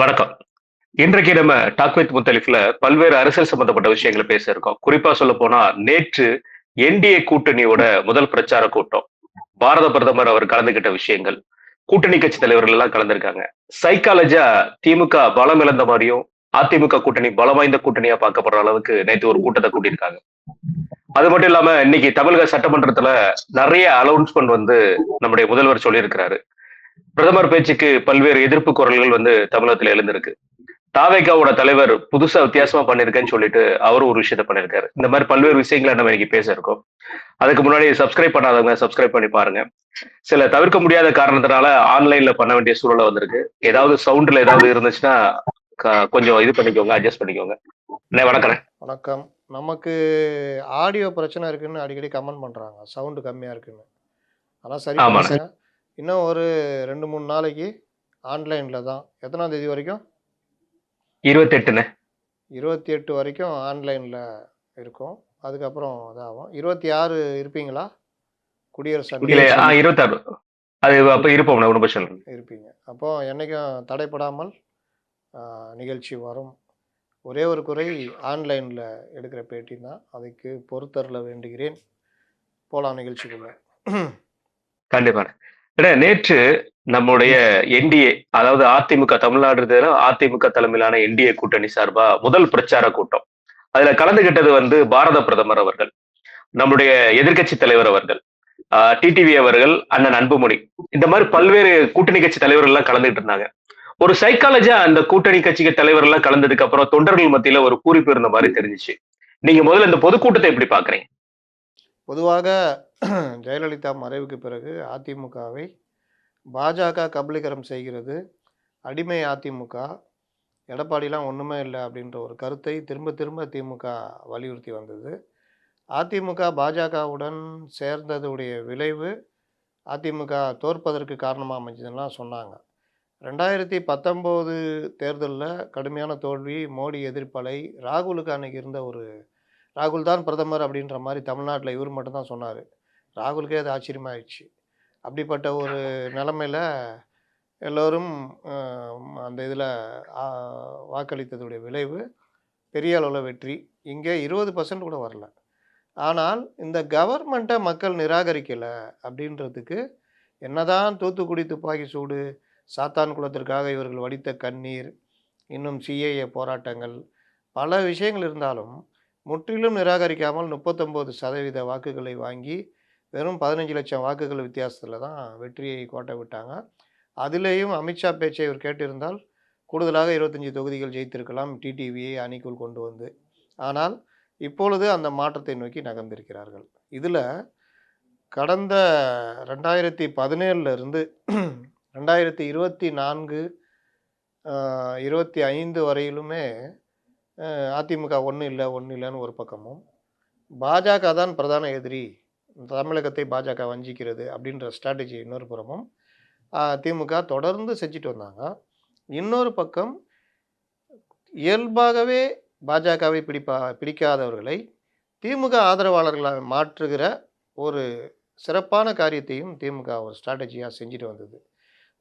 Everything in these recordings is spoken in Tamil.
வணக்கம். இன்றைக்கு நம்ம டாக் வித் முத்தலிஃப்ல பல்வேறு அரசியல் சம்பந்தப்பட்ட விஷயங்கள பேச இருக்கோம். குறிப்பா சொல்லப்போனா, நேற்று என்டிஏ கூட்டணியோட முதல் பிரச்சார கூட்டம். பாரத பிரதமர் அவர் கலந்துகிட்ட விஷயங்கள். கூட்டணி கட்சி தலைவர்கள் எல்லாம் கலந்திருக்காங்க. சைக்காலஜியா திமுக பலம் இழந்த மாரியும், அதிமுக கூட்டணி பலம் வாய்ந்த கூட்டணியா பார்க்கப்படுற அளவுக்கு நேத்து ஒரு கூட்டத்த கூட்டியிருக்காங்க. அது மட்டும் இல்லாம இன்னைக்கு தமிழக சட்டமன்றத்துல நெறைய அலவுன்ஸ்மென்ட் நம்முடைய முதல்வர் சொல்லியிருக்கிறாரு. பிரதமர் பேச்சுக்கு பல்வேறு எதிர்ப்பு குரல்கள் தமிழகத்துல எழுந்திருக்கு. தாவேகாவோட தலைவர் புதுசா வித்தியாசமா பண்ணிருக்கேன்னு சொல்லிட்டு அவரும் ஒரு விஷயத்த பண்ணிருக்காரு. இந்த மாதிரி பல்வேறு விஷயங்களை நம்ம இன்னைக்கு பேச இருக்கோம். அதுக்கு முன்னாடி சப்ஸ்கிரைப் பண்ணாதவங்க சப்ஸ்கிரைப் பண்ணி பாருங்க. சில தவிர்க்க முடியாத காரணத்தினால ஆன்லைன்ல பண்ண வேண்டிய சூழலை வந்திருக்கு. ஏதாவது சவுண்ட்ல ஏதாவது இருந்துச்சுன்னா கொஞ்சம் இது பண்ணிக்கோங்க, அட்ஜஸ்ட் பண்ணிக்கோங்க. வணக்கம். வணக்கம். நமக்கு ஆடியோ பிரச்சனை இருக்குன்னு அடிக்கடி கமெண்ட் பண்றாங்க. சவுண்ட் கம்மியா இருக்குன்னு. அதான் சரி பண்ணுங்க. இன்னும் ஒரு 2, 3 நாளைக்கு ஆன்லைன்ல தான். எத்தனாம் தேதி வரைக்கும்? 28ண்ணே. 28 வரைக்கும் ஆன்லைன்ல இருக்கும். அதுக்கப்புறம் இதாகும். 26 இருப்பீங்களா? குடியரசு இல்ல 26. அது அப்ப இருப்போம். ஒன்றும் பிரச்சனை இல்லை. இருப்பீங்க. அப்போ என்னைக்கும் தடைப்படாமல் நிகழ்ச்சி வரும். ஒரே ஒரு குறை, ஆன்லைனில் எடுக்கிற பேட்டி தான். அதுக்கு பொறுத்தருள வேண்டுகிறேன். போலாம் நிகழ்ச்சிக்குள்ள. கண்டிப்பா. நேற்று நம்முடைய என்டிஏ, அதாவது அதிமுக தமிழ்நாடு அதிமுக தலைமையிலான என்டிஏ கூட்டணி சார்பா முதல் பிரச்சார கூட்டம். அதுல கலந்துகிட்டது பாரத பிரதமர் அவர்கள், நம்முடைய எதிர்க்கட்சி தலைவர் அவர்கள், டிடிவி அவர்கள், அண்ணன் அன்புமணி, இந்த மாதிரி பல்வேறு கூட்டணி கட்சி தலைவர்கள் எல்லாம் கலந்துகிட்டு இருந்தாங்க. ஒரு சைக்காலஜியா அந்த கூட்டணி கட்சி தலைவர் எல்லாம் கலந்ததுக்கு அப்புறம் தொண்டர்கள் மத்தியில ஒரு பூரிப்பு இருந்த மாதிரி தெரிஞ்சிச்சு. நீங்க முதல்ல இந்த பொதுக்கூட்டத்தை எப்படி பாக்குறீங்க? பொதுவாக ஜெயலலிதா மறைவுக்கு பிறகு அதிமுகவை பாஜக கபலீகரம் செய்கிறது. அடிமை அதிமுக, எடப்பாடிலாம் ஒன்றுமே இல்லை அப்படின்ற ஒரு கருத்தை திரும்ப திரும்ப திமுக வலியுறுத்தி வந்தது. அதிமுக பாஜகவுடன் சேர்ந்ததுடைய விளைவு அதிமுக தோற்பதற்கு காரணமாக அமைஞ்சதுலாம் சொன்னாங்க. 2019 தேர்தலில் கடுமையான தோல்வி, மோடி எதிர்ப்பலை, ராகுலுக்கு அன்னைக்கு இருந்த ஒரு ராகுல் தான் பிரதமர் அப்படின்ற மாதிரி தமிழ்நாட்டில் இவர் மட்டும்தான் சொன்னார். ராகுலுக்கே அது ஆச்சரியமாயிடுச்சு. அப்படிப்பட்ட ஒரு நிலமையில் எல்லோரும் அந்த இதில் வாக்களித்ததுடைய விளைவு பெரிய அளவில் வெற்றி. இங்கே 20% கூட வரல. ஆனால் இந்த கவர்மெண்ட்டை மக்கள் நிராகரிக்கலை அப்படின்றதுக்கு என்னதான் தூத்துக்குடி துப்பாக்கி சூடு, சாத்தான் குளத்திற்காக இவர்கள் வடித்த கண்ணீர், இன்னும் சிஏஏ போராட்டங்கள், பல விஷயங்கள் இருந்தாலும் முற்றிலும் நிராகரிக்காமல் 39% வாக்குகளை வாங்கி வெறும் 15 லட்சம் வாக்குகள் வித்தியாசத்தில் தான் வெற்றியை கோட்டை விட்டாங்க. அதிலேயும் அமித்ஷா பேச்சை இவர் கேட்டிருந்தால் கூடுதலாக 25 தொகுதிகள் ஜெயித்திருக்கலாம், டிடிவியை அணிக்குள் கொண்டு வந்து. ஆனால் இப்பொழுது அந்த மாற்றத்தை நோக்கி நகர்ந்திருக்கிறார்கள். இதில் கடந்த 2017 இருந்து 2024, 25 வரையிலுமே அதிமுக ஒன்றும் இல்லைன்னு ஒரு பக்கமும், பாஜக தான் பிரதான எதிரி, தமிழகத்தை பாஜக வஞ்சிக்கிறது அப்படின்ற ஸ்ட்ராட்டஜி இன்னொரு புறமும் திமுக தொடர்ந்து செஞ்சுட்டு வந்தாங்க. இன்னொரு பக்கம் இயல்பாகவே பாஜகவை பிடிக்காதவர்களை திமுக ஆதரவாளர்களாக மாற்றுகிற ஒரு சிறப்பான காரியத்தையும் திமுக ஒரு ஸ்ட்ராட்டஜியாக செஞ்சுட்டு வந்தது.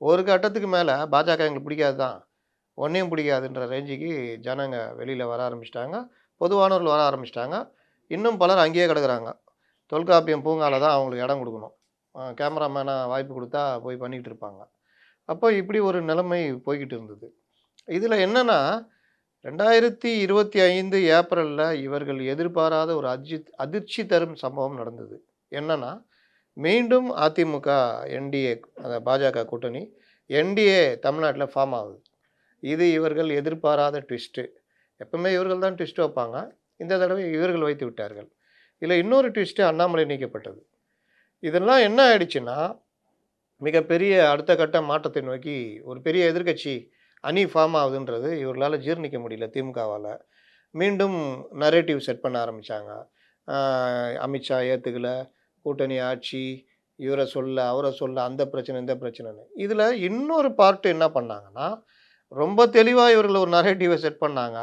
ஒரு கட்டத்துக்கு மேலே பாஜக எங்களுக்கு பிடிக்காது தான், ஒன்றையும் பிடிக்காதுன்ற ரேஞ்சுக்கு ஜனங்க வெளியில் வர ஆரம்பிச்சிட்டாங்க, பொதுவானவர்கள் வர ஆரம்பிச்சிட்டாங்க. இன்னும் பலர் அங்கேயே கிடக்குறாங்க. தொல்காப்பியம் பூங்காவில் தான் அவங்களுக்கு இடம் கொடுக்கணும், கேமராமேனாக வாய்ப்பு கொடுத்தா போய் பண்ணிக்கிட்டு இருப்பாங்க. அப்போ இப்படி ஒரு நிலைமை போய்கிட்டு இருந்தது. இதில் என்னென்னா 2025 ஏப்ரலில் இவர்கள் எதிர்பாராத ஒரு அதிர்ச்சி தரும் சம்பவம் நடந்தது. என்னென்னா, மீண்டும் அதிமுக என்டிஏ, அந்த பாஜக கூட்டணி என்டிஏ தமிழ்நாட்டில் ஃபார்ம் ஆகுது. இது இவர்கள் எதிர்பாராத ட்விஸ்ட்டு. எப்பவுமே இவர்கள் தான் ட்விஸ்ட் வைப்பாங்க, இந்த தடவை இவர்கள் வைத்து விட்டார்கள். இதில் இன்னொரு ட்விஸ்ட்டு, அண்ணாமலை நீக்கப்பட்டது. இதெல்லாம் என்ன ஆயிடுச்சுன்னா, மிகப்பெரிய அடுத்த கட்ட மாற்றத்தை நோக்கி ஒரு பெரிய எதிர்க்கட்சி அணி ஃபார்ம் ஆகுதுன்றது இவர்களால் ஜீர்ணிக்க முடியல திமுகவால். மீண்டும் நரேட்டிவ் செட் பண்ண ஆரம்பித்தாங்க. அமித்ஷா ஏற்றுக்கல, கூட்டணி ஆட்சி, இவரை சொல்ல அவரை சொல்ல, அந்த பிரச்சனை இந்த பிரச்சனைன்னு. இதில் இன்னொரு பார்ட்டு என்ன பண்ணாங்கன்னா, ரொம்ப தெளிவாக இவர்கள் ஒரு நரேட்டிவை செட் பண்ணாங்க.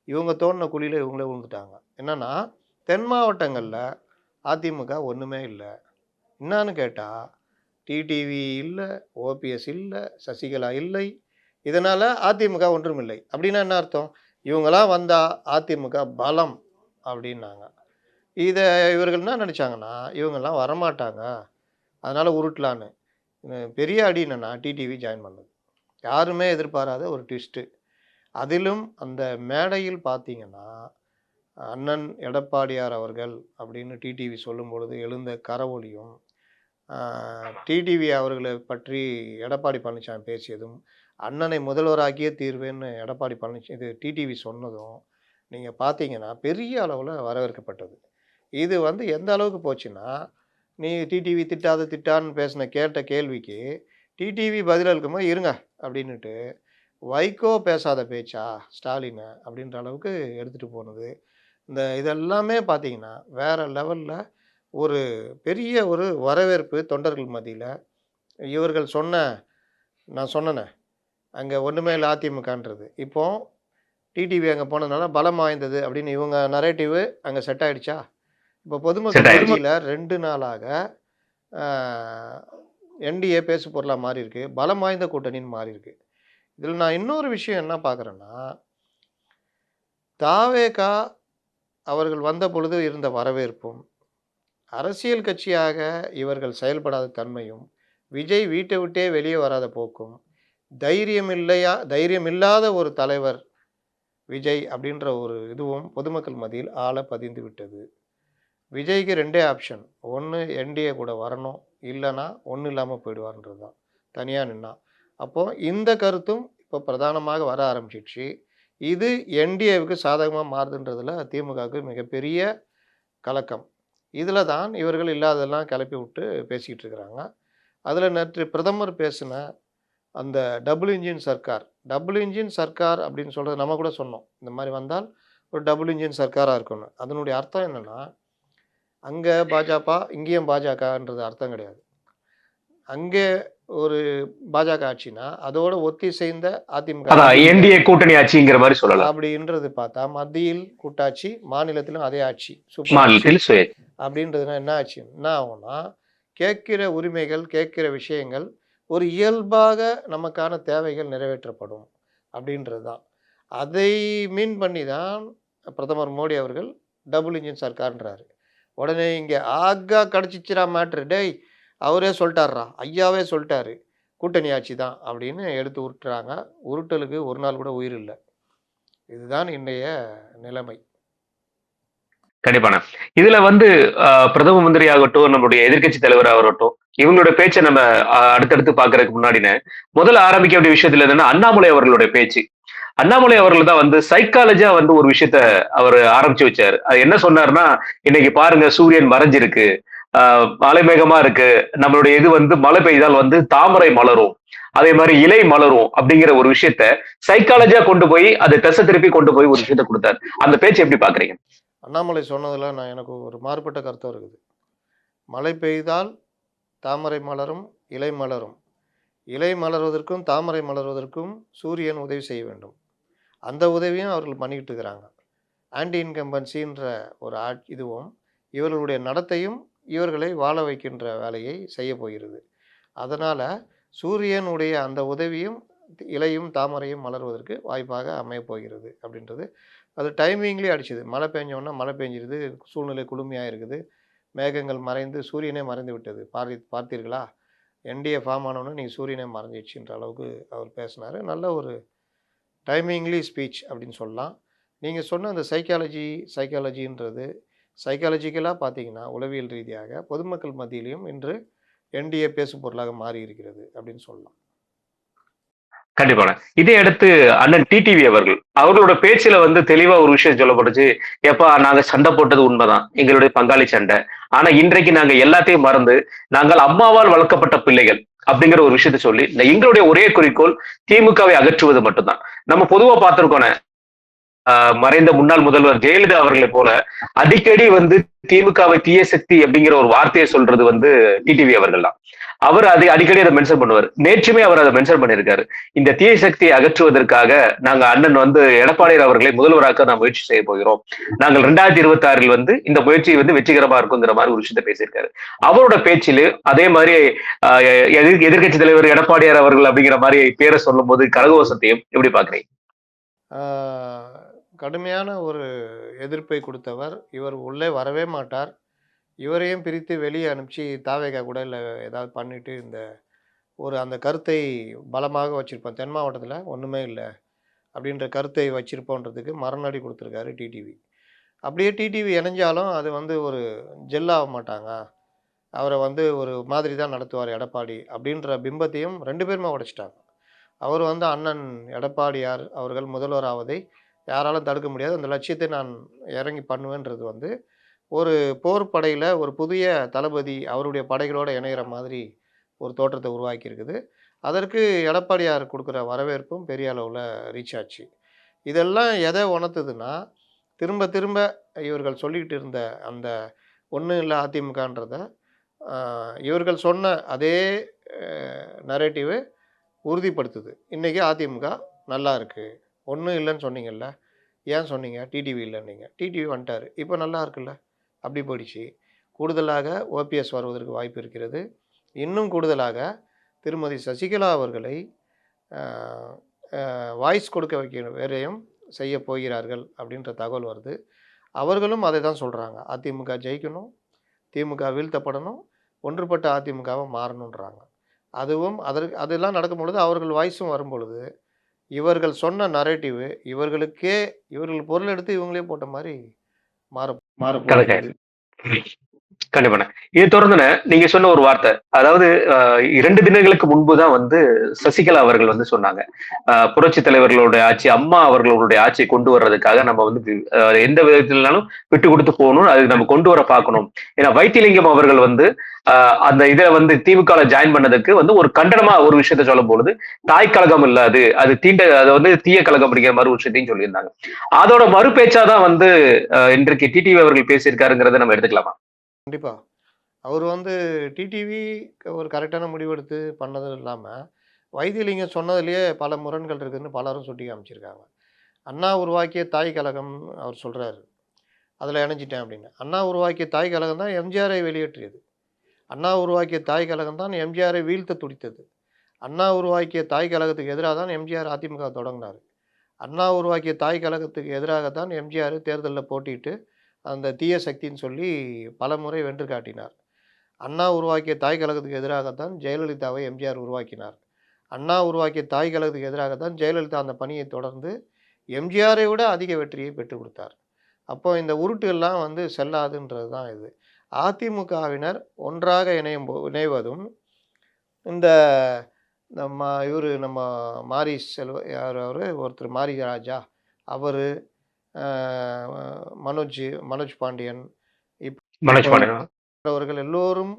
இவங்க தோண்டின குழியில் இவங்களே விழுந்துட்டாங்க. என்னென்னா, தென் மாவட்டங்களில் அதிமுக ஒன்றுமே இல்லை. என்னான்னு கேட்டால், டிடிவி இல்லை, ஓபிஎஸ் இல்லை, சசிகலா இல்லை, இதனால அதிமுக ஒன்றுமில்லை. அப்படின்னா என்ன அர்த்தம்? இவங்கலாம் வந்தா அதிமுக பலம் அப்படின்னாங்க. இத இவர்கள் என்ன நினைச்சாங்கன்னா, இவங்கலாம் வரமாட்டாங்க. அதனால உருட்டலான்னு. பெரிய அடி என்னன்னா, டிடிவி ஜாயின் பண்ணது. யாருமே எதிர்பாராத ஒரு ட்விஸ்ட்டு. அதிலும் அந்த மேடையில் பார்த்தீங்கன்னா, அண்ணன் எடப்பாடியார் அவர்கள் அப்படின்னு டிடிவி சொல்லும்பொழுது எழுந்த கரவொலியும், டிடிவி அவர்களை பற்றி எடப்பாடி பழனிசாமி பேசியதும், அண்ணனை முதல்வராக்கியே தீர்வேன்னு எடப்பாடி இது டிடிவி சொன்னதும், நீங்க பார்த்தீங்கன்னா, பெரிய அளவுல வரவேற்கப்பட்டது. இது வந்து எந்த அளவுக்கு போச்சுன்னா, நீ டிடிவி திட்டாத திட்டான்னு கேட்ட கேள்விக்கு, டிடிவி பதிலளிக்கும்போது இருங்க அப்படின்னுட்டு, வைகோ பேசாத பேச்சா ஸ்டாலின அப்படின்ற அளவுக்கு எடுத்துட்டு போனது. இதெல்லாமே பார்த்தீங்கன்னா, வேற லெவல்ல ஒரு பெரிய ஒரு வரவேற்பு தொண்டர்கள் மத்தியில. இவர்கள் நான் சொன்னேனே, அங்க ஒண்ணுமே இல்ல அதிமுகன்றது. இப்போ டிடிவி அங்க போனதுனால பலம் வாய்ந்தது அப்படின்னு இவங்க நரேட்டிவ் அங்க செட் ஆயிடுச்சா? இப்போ பொதுமக்கள் செட் ஆயிடுச்சு. மத்தியில 2 நாளாக அ என்டிஏ பேசு பொருளா மாறியிருக்கு. பலம் வாய்ந்த கூட்டணின்னு மாறியிருக்கு. இதில நான் இன்னொரு விஷயம் என்ன பார்க்குறேன்னா, தாவேகா அவர்கள் வந்தபொழுது இருந்த வரவேற்பும், அரசியல் கட்சியாக இவர்கள் செயல்படாத தன்மையும், விஜய் வீட்டை விட்டே வெளியே வராத போக்கும், தைரியம் இல்லாத ஒரு தலைவர் விஜய் அப்படின்ற ஒரு இதுவும் பொதுமக்கள் மத்தியில் ஆழ பதிந்து விட்டது. விஜய்க்கு 2டே ஆப்ஷன். ஒண்ணு என்டிஏ கூட வரணும். இல்லன்னா ஒண்ணும் இல்லாம போயிடுவார்ன்றது தான். தனியா நின்னா. அப்போ இந்த கருத்தும் இப்போ பிரதானமாக வர ஆரம்பிச்சிடுச்சு. இது என்டிஏவுக்கு சாதகமா மாறுதுன்றதுல திமுகவுக்கு மிகப்பெரிய கலக்கம். இதில தான் இவர்கள் இல்லாததெல்லாம் கிளப்பி விட்டு பேசிக்கிட்டு இருக்கிறாங்க. அதில நேற்று பிரதமர் பேசின அந்த double engine Sarkar. Double engine Sarkar அப்படின்னு சொல்றது நம்ம கூட சொன்னோம். இந்த மாரி வந்தால் ஒரு டபுள் இன்ஜின் சர்க்காரா இருக்கும்னு. அதனுடைய அர்த்தம் என்னன்னா, அங்க பாஜக, இங்கேயும் பாஜகன்றது அர்த்தம் கிடையாது. அங்கே ஒரு பாஜக ஆட்சினா, அதோட ஒத்திசைந்த அதிமுக அதான் என்டிஏ கூட்டணி ஆட்சிங்கிற மாதிரி சொல்லலாம். அப்படின்றது பார்த்தா, மத்தியில் கூட்டாட்சி, மாநிலத்திலும் அதே ஆட்சி. சூப்பர் ஆட்சி. மாநிலத்தில் சுய அப்படின்றதுனா என்ன ஆச்சு? என்ன ஆகும்னா, கேட்கிற உரிமைகள், கேட்கிற விஷயங்கள் ஒரு இயல்பாக நமக்கான தேவைகள் நிறைவேற்றப்படும் அப்படின்றது தான். அதை மீன் பண்ணி தான் பிரதமர் மோடி அவர்கள் டபுள் இன்ஜின் சர்க்கார்ன்றாரு. உடனே இங்க ஆகா கடிச்சிச்சுடா மேட்ரு. டேய் அவரே சொல்லிட்டார்றா, ஐயாவே சொல்லிட்டாரு. கூட்டணி ஆட்சி தான் அப்படின்னு எடுத்து உருட்டுறாங்க. உருட்டலுக்கு ஒரு நாள் கூட உயிர் இல்ல. இதுதான் இன்றைய நிலைமை. கண்டிப்பான. இதுல வந்து பிரதம மந்திரி ஆகட்டும், நம்முடைய எதிர்க்கட்சி தலைவர் ஆகட்டும், இவங்களுடைய பேச்சை நம்ம அடுத்தடுத்து பார்க்கறதுக்கு முன்னாடின்னு, முதல்ல ஆரம்பிக்க வேண்டிய விஷயத்துல என்னன்னா, அண்ணாமலை அவர்களுடைய பேச்சு. அண்ணாமலை அவர்கள் தான் வந்து சைக்காலஜியா வந்து ஒரு விஷயத்த அவர் ஆரம்பிச்சு வச்சாரு. அது என்ன சொன்னாருன்னா, இன்னைக்கு பாருங்க சூரியன் மறைஞ்சிருக்கு. மலைமேகமா இருக்கு. நம்மளுடைய இது வந்து மழை பெய்தால் வந்து தாமரை மலரும். அதே மாதிரி இலை மலரும் அப்படிங்கிற ஒரு விஷயத்த சைக்காலஜியா கொண்டு போய் அதை திசை திருப்பி கொண்டு போய் ஒரு விஷயத்த கொடுத்தாரு. அந்த பேச்சு எப்படி பாக்குறீங்க? அண்ணாமலை சொன்னதுல எனக்கு ஒரு மாறுபட்ட கருத்தும் இருக்குது. மழை பெய்தால் தாமரை மலரும், இலை மலரும். இலை மலர்வதற்கும், தாமரை மலர்வதற்கும் சூரியன் உதவி செய்ய வேண்டும். அந்த உதவியும் அவர்கள் பண்ணிக்கிட்டு இருக்கிறாங்க. ஆன்டி இன்கம்பன்சின்ற ஒரு இதுவும் இவர்களுடைய நடத்தையும் இவர்களை வாழ வைக்கின்ற வேலையை செய்ய போகிறது. அதனால சூரியனுடைய அந்த உதவியும் இலையும் தாமரையும் மலர்வதற்கு வாய்ப்பாக அமையப் போகிறது அப்படின்றது. அது டைமிங்லேயே அடிச்சுது. மழை பெஞ்சோன்னா மழை பெஞ்சிருது, சூழ்நிலை குளுமையாக இருக்குது, மேகங்கள் மறைந்து சூரியனே மறைந்து விட்டது. பார்த்தீர்களா? என்டிஏ ஃபார்ம் ஆனோன்னு நீங்கள் சூரியனே மறைஞ்சிடுச்சுன்ற அளவுக்கு அவர் பேசினார். நல்ல ஒரு டைமிங்லி ஸ்பீச் அப்படின்னு சொல்லலாம். நீங்கள் சொன்ன அந்த சைக்காலஜின்றது சைக்காலஜிக்கலாக பார்த்தீங்கன்னா உளவியல் ரீதியாக பொதுமக்கள் மத்தியிலையும் இன்று என்டிஏ பேசும் பொருளாக மாறி இருக்கிறது அப்படின்னு சொல்லலாம். கண்டிப்பான. இதை அடுத்து அண்ணன் டிடிவி அவர்களோட பேச்சுல வந்து தெளிவா ஒரு விஷயம் சொல்லப்பட்டுச்சு. எப்பா நாங்க சண்டை போட்டது உண்மைதான், எங்களுடைய பங்காளி சண்டை. ஆனா இன்றைக்கு நாங்க எல்லாத்தையும் மறந்து நாங்கள் அம்மாவால் வளர்க்கப்பட்ட பிள்ளைகள் அப்படிங்கிற ஒரு விஷயத்த சொல்லி எங்களுடைய ஒரே குறிக்கோள் திமுகவை அகற்றுவது மட்டும்தான். நம்ம பொதுவா பார்த்திருக்கோம். மறைந்த முன்னாள் முதல்வர் ஜெயலலிதா அவர்களை போல அடிக்கடி வந்து திமுகவை தீய சக்தி அப்படிங்கிற ஒரு வார்த்தையை சொல்றது வந்து டிடிவி அவர்கள் தான். அவர் அதை அடிக்கடி அதை மென்ஷன் பண்ணுவார். நேற்றுமே அவர் அதை மென்ஷன் பண்ணியிருக்காரு. இந்த தீய சக்தியை அகற்றுவதற்காக நாங்க அண்ணன் வந்து எடப்பாடியார் அவர்களை முதல்வராக்க நான் முயற்சி செய்ய போகிறோம். நாங்கள் 2026 வந்து இந்த முயற்சி வந்து வெற்றிகரமா இருக்குங்கிற மாதிரி ஒரு விஷயத்தை பேசியிருக்காரு. அவரோட பேச்சில் அதே மாதிரி எதிர்கட்சி தலைவர் எடப்பாடியார் அவர்கள் அப்படிங்கிற மாதிரி பேரை சொல்லும் போது கரகோஷத்தையும் எப்படி பாக்குறீங்க? கடுமையான ஒரு எதிர்ப்பை கொடுத்தவர். இவர் உள்ளே வரவே மாட்டார். இவரையும் பிரித்து வெளியே அனுப்பிச்சு தாவேகா கூட இல்லை ஏதாவது பண்ணிட்டு அந்த கருத்தை பலமாக வச்சிருப்போம். தென் மாவட்டத்தில் ஒன்றுமே இல்லை அப்படின்ற கருத்தை வச்சிருப்போன்றதுக்கு மரணடி கொடுத்துருக்காரு டிடிவி. அப்படியே டிடிவி இணைஞ்சாலும் அது வந்து ஒரு ஜெல்லாக மாட்டாங்க. அவரை வந்து ஒரு மாதிரி தான் நடத்துவார் எடப்பாடி அப்படின்ற பிம்பத்தையும் 2 பேருமே உடைச்சிட்டாங்க. அவர் வந்து அண்ணன் எடப்பாடியார் அவர்கள் முதல்வராவதை யாராலும் தடுக்க முடியாது. அந்த லட்சியத்தை நான் இறங்கி பண்ணுவேன்றது வந்து ஒரு போர் படையில் ஒரு புதிய தளபதி அவருடைய படைகளோடு இணைகிற மாதிரி ஒரு தோற்றத்தை உருவாக்கியிருக்குது. அதற்கு எடப்பாடியார் கொடுக்குற வரவேற்பும் பெரிய அளவில் ரீச் ஆச்சு. இதெல்லாம் எதை உணர்த்துதுன்னா, திரும்ப திரும்ப இவர்கள் சொல்லிக்கிட்டு இருந்த அந்த ஒன்றும் இல்லை அதிமுகன்றத இவர்கள் சொன்ன அதே நரேட்டிவை உறுதிப்படுத்துது. இன்றைக்கி அதிமுக நல்லா இருக்குது. ஒன்றும் இல்லைன்னு சொன்னீங்கல்ல, ஏன் சொன்னீங்க? டிடிவி இல்லைன்னீங்க. டிடிவி வந்துட்டார், இப்போ நல்லா இருக்குல்ல, அப்படி போயிடுச்சு. கூடுதலாக ஓபிஎஸ் வருவதற்கு வாய்ப்பு இருக்கிறது. இன்னும் கூடுதலாக திருமதி சசிகலா அவர்களை வாய்ஸ் கொடுக்க வைக்கிற வேலையும் செய்ய போகிறார்கள் அப்படின்ற தகவல் வருது. அவர்களும் அதை தான் சொல்கிறாங்க. அதிமுக ஜெயிக்கணும், திமுக வீழ்த்தப்படணும், ஒன்றுபட்ட அதிமுகவை மாறணுன்றாங்க. அதெல்லாம் நடக்கும் பொழுது அவர்கள் வாய்ஸும் வரும் பொழுது இவர்கள் சொன்ன நரேட்டிவ் இவர்கள் பொருள் எடுத்து இவங்களே போட்ட மாதிரி மாற கண்டிப்பான. இதை தொடர்ந்து நீங்க சொன்ன ஒரு வார்த்தை, அதாவது 2 தினங்களுக்கு முன்புதான் வந்து சசிகலா அவர்கள் வந்து சொன்னாங்க, புரட்சி தலைவர்களுடைய ஆட்சி, அம்மா அவர்களுடைய ஆட்சியை கொண்டு வர்றதுக்காக நம்ம வந்து எந்த விதத்திலாலும் விட்டு கொடுத்து போகணும், அது நம்ம கொண்டு வர பார்க்கணும். ஏன்னா வைத்திலிங்கம் அவர்கள் வந்து அந்த இதை வந்து திமுக ஜாயின் பண்ணதுக்கு வந்து ஒரு கண்டனமா ஒரு விஷயத்த சொல்லும் பொழுது, தாய் கழகம் இல்ல அது அது வந்து தீய கழகம் அப்படிங்கிற மாதிரி ஒரு விஷயத்தையும் சொல்லியிருந்தாங்க. அதோட மறுபேச்சாதான் வந்து இன்றைக்கு டிடிவி அவர்கள் பேசியிருக்காருங்கிறத நம்ம எடுத்துக்கலாமா? கண்டிப்பாக. அவர் வந்து டிடிவி ஒரு கரெக்டான முடிவெடுத்து பண்ணதும் இல்லாமல், வைத்திலிங்கம் சொன்னதுலேயே பல முரண்கள் இருக்குதுன்னு பலரும் சுட்டி காமிச்சிருக்காங்க. அண்ணா உருவாக்கிய தாய் கழகம் அவர் சொல்கிறாரு, அதில் இணைஞ்சிட்டேன் அப்படின்னு. அண்ணா உருவாக்கிய தாய் கழகம் தான் எம்ஜிஆரை வெளியேற்றியது. அண்ணா உருவாக்கிய தாய் கழகம் தான் எம்ஜிஆரை வீழ்த்த துடித்தது. அண்ணா உருவாக்கிய தாய் கழகத்துக்கு எதிராக தான் எம்ஜிஆர் அதிமுக தொடங்கினார். அண்ணா உருவாக்கிய தாய் கழகத்துக்கு எதிராகத்தான் எம்ஜிஆர் தேர்தலில் போட்டிட்டு அந்த தீய சக்தின்னு சொல்லி பல முறை வென்று காட்டினார். அண்ணா உருவாக்கிய தாய் கழகத்துக்கு எதிராகத்தான் ஜெயலலிதாவை எம்ஜிஆர் உருவாக்கினார். அண்ணா உருவாக்கிய தாய் கழகத்துக்கு எதிராகத்தான் ஜெயலலிதா அந்த பணியை தொடர்ந்து எம்ஜிஆரை விட அதிக வெற்றியை பெற்றுக் கொடுத்தார். அப்போ இந்த உருட்டுகள்லாம் வந்து செல்லாதுன்றது தான் இது. அதிமுகவினர் ஒன்றாக இணைவதும் இந்த நம்ம மாரி யார் ஒருத்தர் மாரி ராஜா, அவர் மனோஜ் பாண்டியன், அவர்கள் எல்லோரும்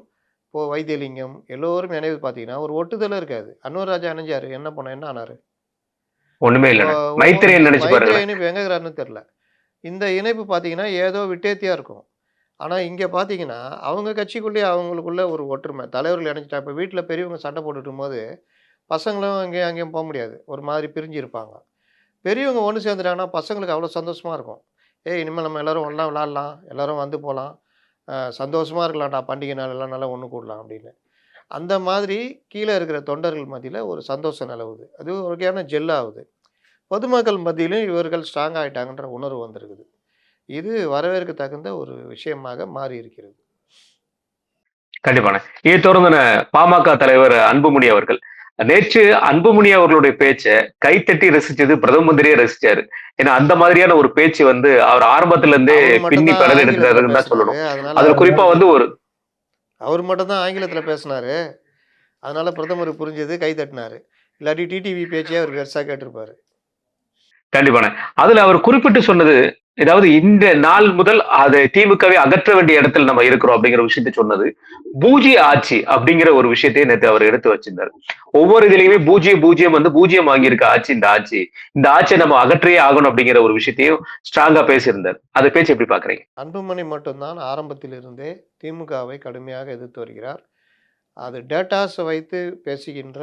வைத்தியலிங்கம் எல்லோரும் இணைவு பார்த்தீங்கன்னா ஒரு ஒட்டுதல இருக்காது. அன்வர் ராஜா இணைஞ்சாரு, என்ன ஆனாரு? ஒண்ணுமே இல்லை. இணைப்பு எங்க இருக்கிறாருன்னு தெரியல. இந்த இணைப்பு பார்த்தீங்கன்னா ஏதோ விட்டேத்தியா இருக்கும். ஆனால் இங்கே பார்த்தீங்கன்னா அவங்க கட்சிக்குள்ளேயே அவங்களுக்குள்ள ஒரு ஒற்றுமை, தலைவர்கள் இணைச்சிட்டா. இப்போ வீட்டில் பெரியவங்க சண்டை போட்டுட்டும் போது பசங்களும் அங்கேயும் போக முடியாது, ஒரு மாதிரி பிரிஞ்சு இருப்பாங்க. பெரியவங்க ஒன்று சேர்ந்துட்டாங்கன்னா பசங்களுக்கு அவ்வளோ சந்தோஷமாக இருக்கும். இனிமேல் நம்ம எல்லோரும் ஒன்றா விளாட்லாம், எல்லோரும் வந்து போகலாம், சந்தோஷமாக இருக்கலாம்டா, பண்டிகை நாள் எல்லாம் நல்லா ஒன்று கூடலாம் அப்படின்னு. அந்த மாதிரி கீழே இருக்கிற தொண்டர்கள் மத்தியில் ஒரு சந்தோஷம் நிலவுது. அது ஒரு வகையான ஜெல்லாகுது. பொதுமக்கள் மத்தியிலும் இவர்கள் ஸ்ட்ராங் ஆகிட்டாங்கன்ற உணர்வு வந்திருக்குது. இது வரவேற்க தகுந்த ஒரு விஷயமாக மாறி இருக்கிறது. கண்டிப்பான. இதை தொடர்ந்து பாமக தலைவர் அன்புமணி அவர்கள் நேற்று அன்புமணி அவர்களுடைய பேச்சை கைத்தட்டி ரசிச்சது பிரதம மந்திரியே ரசிச்சாரு. ஏன்னா அந்த மாதிரியான ஒரு பேச்சு வந்து அவர் ஆரம்பத்துல இருந்தே பின்னி பரத எடுத்தாருன்னு தான் சொல்லணும். அதுல குறிப்பா வந்து அவர் மட்டும் தான் ஆங்கிலத்துல பேசினாரு, அதனால பிரதமர் புரிஞ்சது, கை தட்டினாரு. இல்லாட்டி டிடிவி பேச்சே அவர் பெருசா கேட்டிருப்பாரு. கண்டிப்பான. அதுல அவர் குறிப்பிட்டு சொன்னது, அதாவது இந்த நாள் முதல் அதை திமுகவை அகற்ற வேண்டிய இடத்துல நம்ம இருக்கிறோம் அப்படிங்கிற விஷயத்தை சொன்னது. பூஜ்ய ஆட்சி அப்படிங்கிற ஒரு விஷயத்தையே நேத்து அவர் எடுத்து வச்சிருந்தாரு. ஒவ்வொரு இதுலயுமே பூஜ்யம் பூஜ்யம் வந்து பூஜ்யம் வாங்கியிருக்க ஆட்சி இந்த ஆட்சி. இந்த ஆட்சியை நம்ம அகற்றியே ஆகணும் அப்படிங்கிற ஒரு விஷயத்தையும் ஸ்ட்ராங்கா பேசியிருந்தார். அந்த பேச்சு எப்படி பாக்குறீங்க? அன்புமணி மட்டும்தான் ஆரம்பத்திலிருந்தே திமுகவை கடுமையாக எதிர்த்து வருகிறார். அது டேட்டாஸ் வைத்து பேசுகின்ற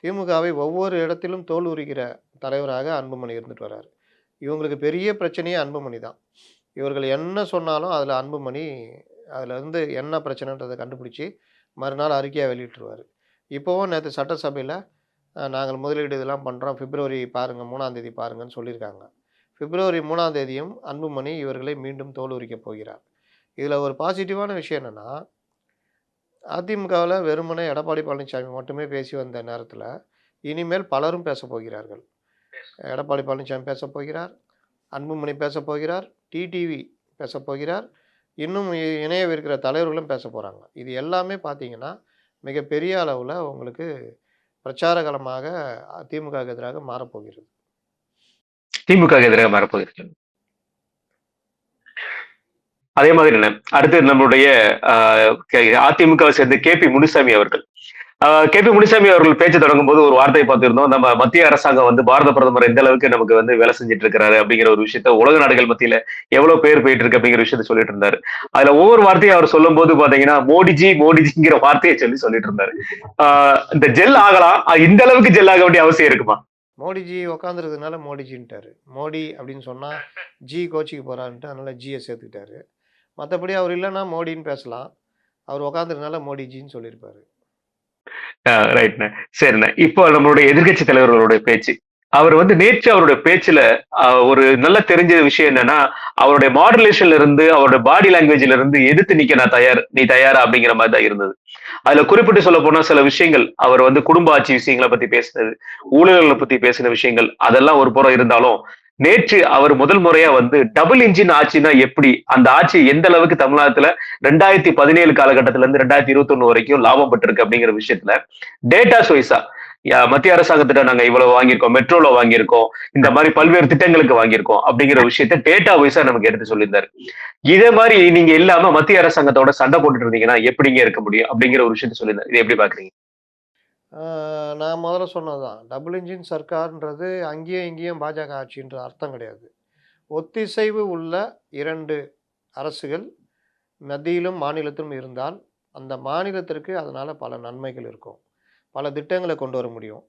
திமுகவை ஒவ்வொரு இடத்திலும் தோல் உரிக்கிற தலைவராக அன்புமணி இருந்துட்டு வர்றாரு. இவங்களுக்கு பெரிய பிரச்சனையே அன்புமணி தான். இவர்கள் என்ன சொன்னாலும் அதில் அன்புமணி அதிலேருந்து என்ன பிரச்சனைன்றதை கண்டுபிடிச்சி மறுநாள் அறிக்கையாக வெளியிட்டுருவார். இப்போவும் நேற்று சட்டசபையில் நாங்கள் முதலீடு இதெல்லாம் பண்ணுறோம், பிப்ரவரி பாருங்கள் 3ஆம் தேதி பாருங்கன்னு சொல்லியிருக்காங்க. பிப்ரவரி 3ஆம் தேதியும் அன்புமணி இவர்களை மீண்டும் தோல் உரிக்கப் போகிறார். இதில் ஒரு பாசிட்டிவான விஷயம் என்னென்னா, அதிமுகவில் வெறுமனே எடப்பாடி பழனிசாமி மட்டுமே பேசி வந்த நேரத்தில் இனிமேல் பலரும் பேசப் போகிறார்கள். எடப்பாடி பழனிசாமி பேசப் போகிறார், அன்புமணி பேசப் போகிறார், டிடிவி பேசப் போகிறார், இன்னும் இணையவிருக்கிற தலைவர்களும் பேச போகிறாங்க. இது எல்லாமே பார்த்தீங்கன்னா மிகப்பெரிய அளவில் உங்களுக்கு பிரச்சார களமாக திமுகவுக்கு எதிராக மாறப்போகிறது. திமுக எதிராக மாறப்போகிறது. அதே மாதிரி என்ன அடுத்து நம்மளுடைய அதிமுகவை சேர்ந்த KP முனுசாமி அவர்கள் KP முனுசாமி அவர்கள் பேச்சு தொடங்கும் போது ஒரு வார்த்தையை பார்த்திருந்தோம். நம்ம மத்திய அரசாங்கம் வந்து பாரத பிரதமர் எந்த அளவுக்கு நமக்கு வந்து வேலை செஞ்சுட்டு இருக்கிறாரு அப்படிங்கிற ஒரு விஷயத்த உலக நாடுகள் மத்தியில எவ்வளவு பேர் போயிட்டு இருக்கு அப்படிங்கிற விஷயத்த சொல்லிட்டு இருந்தாரு. அதுல ஒவ்வொரு வார்த்தையும் அவர் சொல்லும் போது பாத்தீங்கன்னா மோடிஜி மோடிஜிங்கிற வார்த்தையை சொல்லிட்டு இருந்தாரு. இந்த ஜெல் ஆகலாம், இந்த அளவுக்கு ஜெல் ஆக வேண்டிய அவசியம் இருக்குமா? மோடிஜி உக்காந்துருக்கிறதுனால மோடிஜின்ட்டாரு. மோடி அப்படின்னு சொன்னால் ஜி கோச்சிக்கு போகிறான்ட்டு அதனால் ஜியை சேர்த்துக்கிட்டாரு. மற்றபடி அவர் இல்லைன்னா மோடின்னு பேசலாம். அவர் உக்காந்துருக்கனால மோடிஜின்னு சொல்லியிருப்பாரு. ரைட்ண்ணே. சரிண்ணே. இப்போ நம்மளுடைய எதிர்க்கட்சி தலைவர்களுடைய பேச்சு. அவர் வந்து நேற்று அவருடைய பேச்சுல ஒரு நல்லா தெரிஞ்ச விஷயம் என்னன்னா, அவருடைய மாடுலேஷன்ல இருந்து, அவருடைய பாடி லாங்குவேஜ்ல இருந்து எதிர்த்து நிக்க நான் தயார், நீ தயாரா அப்படிங்கிற மாதிரி தான் இருந்தது. அதுல குறிப்பிட்டு சொல்ல போனா சில விஷயங்கள், அவர் வந்து குடும்ப ஆட்சி விஷயங்களை பத்தி பேசினது, ஊழல்களை பத்தி பேசின விஷயங்கள், அதெல்லாம் ஒரு புறம் இருந்தாலும், நேற்று அவர் முதல் முறையா வந்து டபுள் இன்ஜின் ஆட்சினா எப்படி, அந்த ஆட்சி எந்த அளவுக்கு தமிழ்நாட்டுல 2017 காலகட்டத்துல இருந்து 2021 வரைக்கும் லாபம் பெற்றிருக்கு அப்படிங்கிற விஷயத்துல டேட்டாஸ் வைஸா மத்திய அரசாங்கத்திட்ட நாங்க இவ்வளவு வாங்கியிருக்கோம், மெட்ரோல வாங்கியிருக்கோம், இந்த மாதிரி பல்வேறு திட்டங்களுக்கு வாங்கியிருக்கோம் அப்படிங்கிற விஷயத்த டேட்டா வைஸா நமக்கு எடுத்து சொல்லியிருந்தாரு. இதே மாதிரி நீங்க இல்லாம மத்திய அரசாங்கத்தோட சண்டை போட்டுட்டு இருந்தீங்கன்னா எப்படிங்க இருக்க முடியும் அப்படிங்கிற ஒரு விஷயத்த சொல்லியிருந்தாரு. இதை எப்படி பாக்குறீங்க? நான் முதல்ல சொன்னது தான். டபுள் இன்ஜின் சர்க்கார்ன்றது அங்கேயும் இங்கேயும் பாஜக ஆட்சின்ற அர்த்தம் கிடையாது. ஒத்திசைவு உள்ள 2 அரசுகள் மத்தியிலும் மாநிலத்திலும் இருந்தால், அந்த மாநிலத்திற்கு அதனால் பல நன்மைகள் இருக்கும். பல திட்டங்களை கொண்டு வர முடியும்.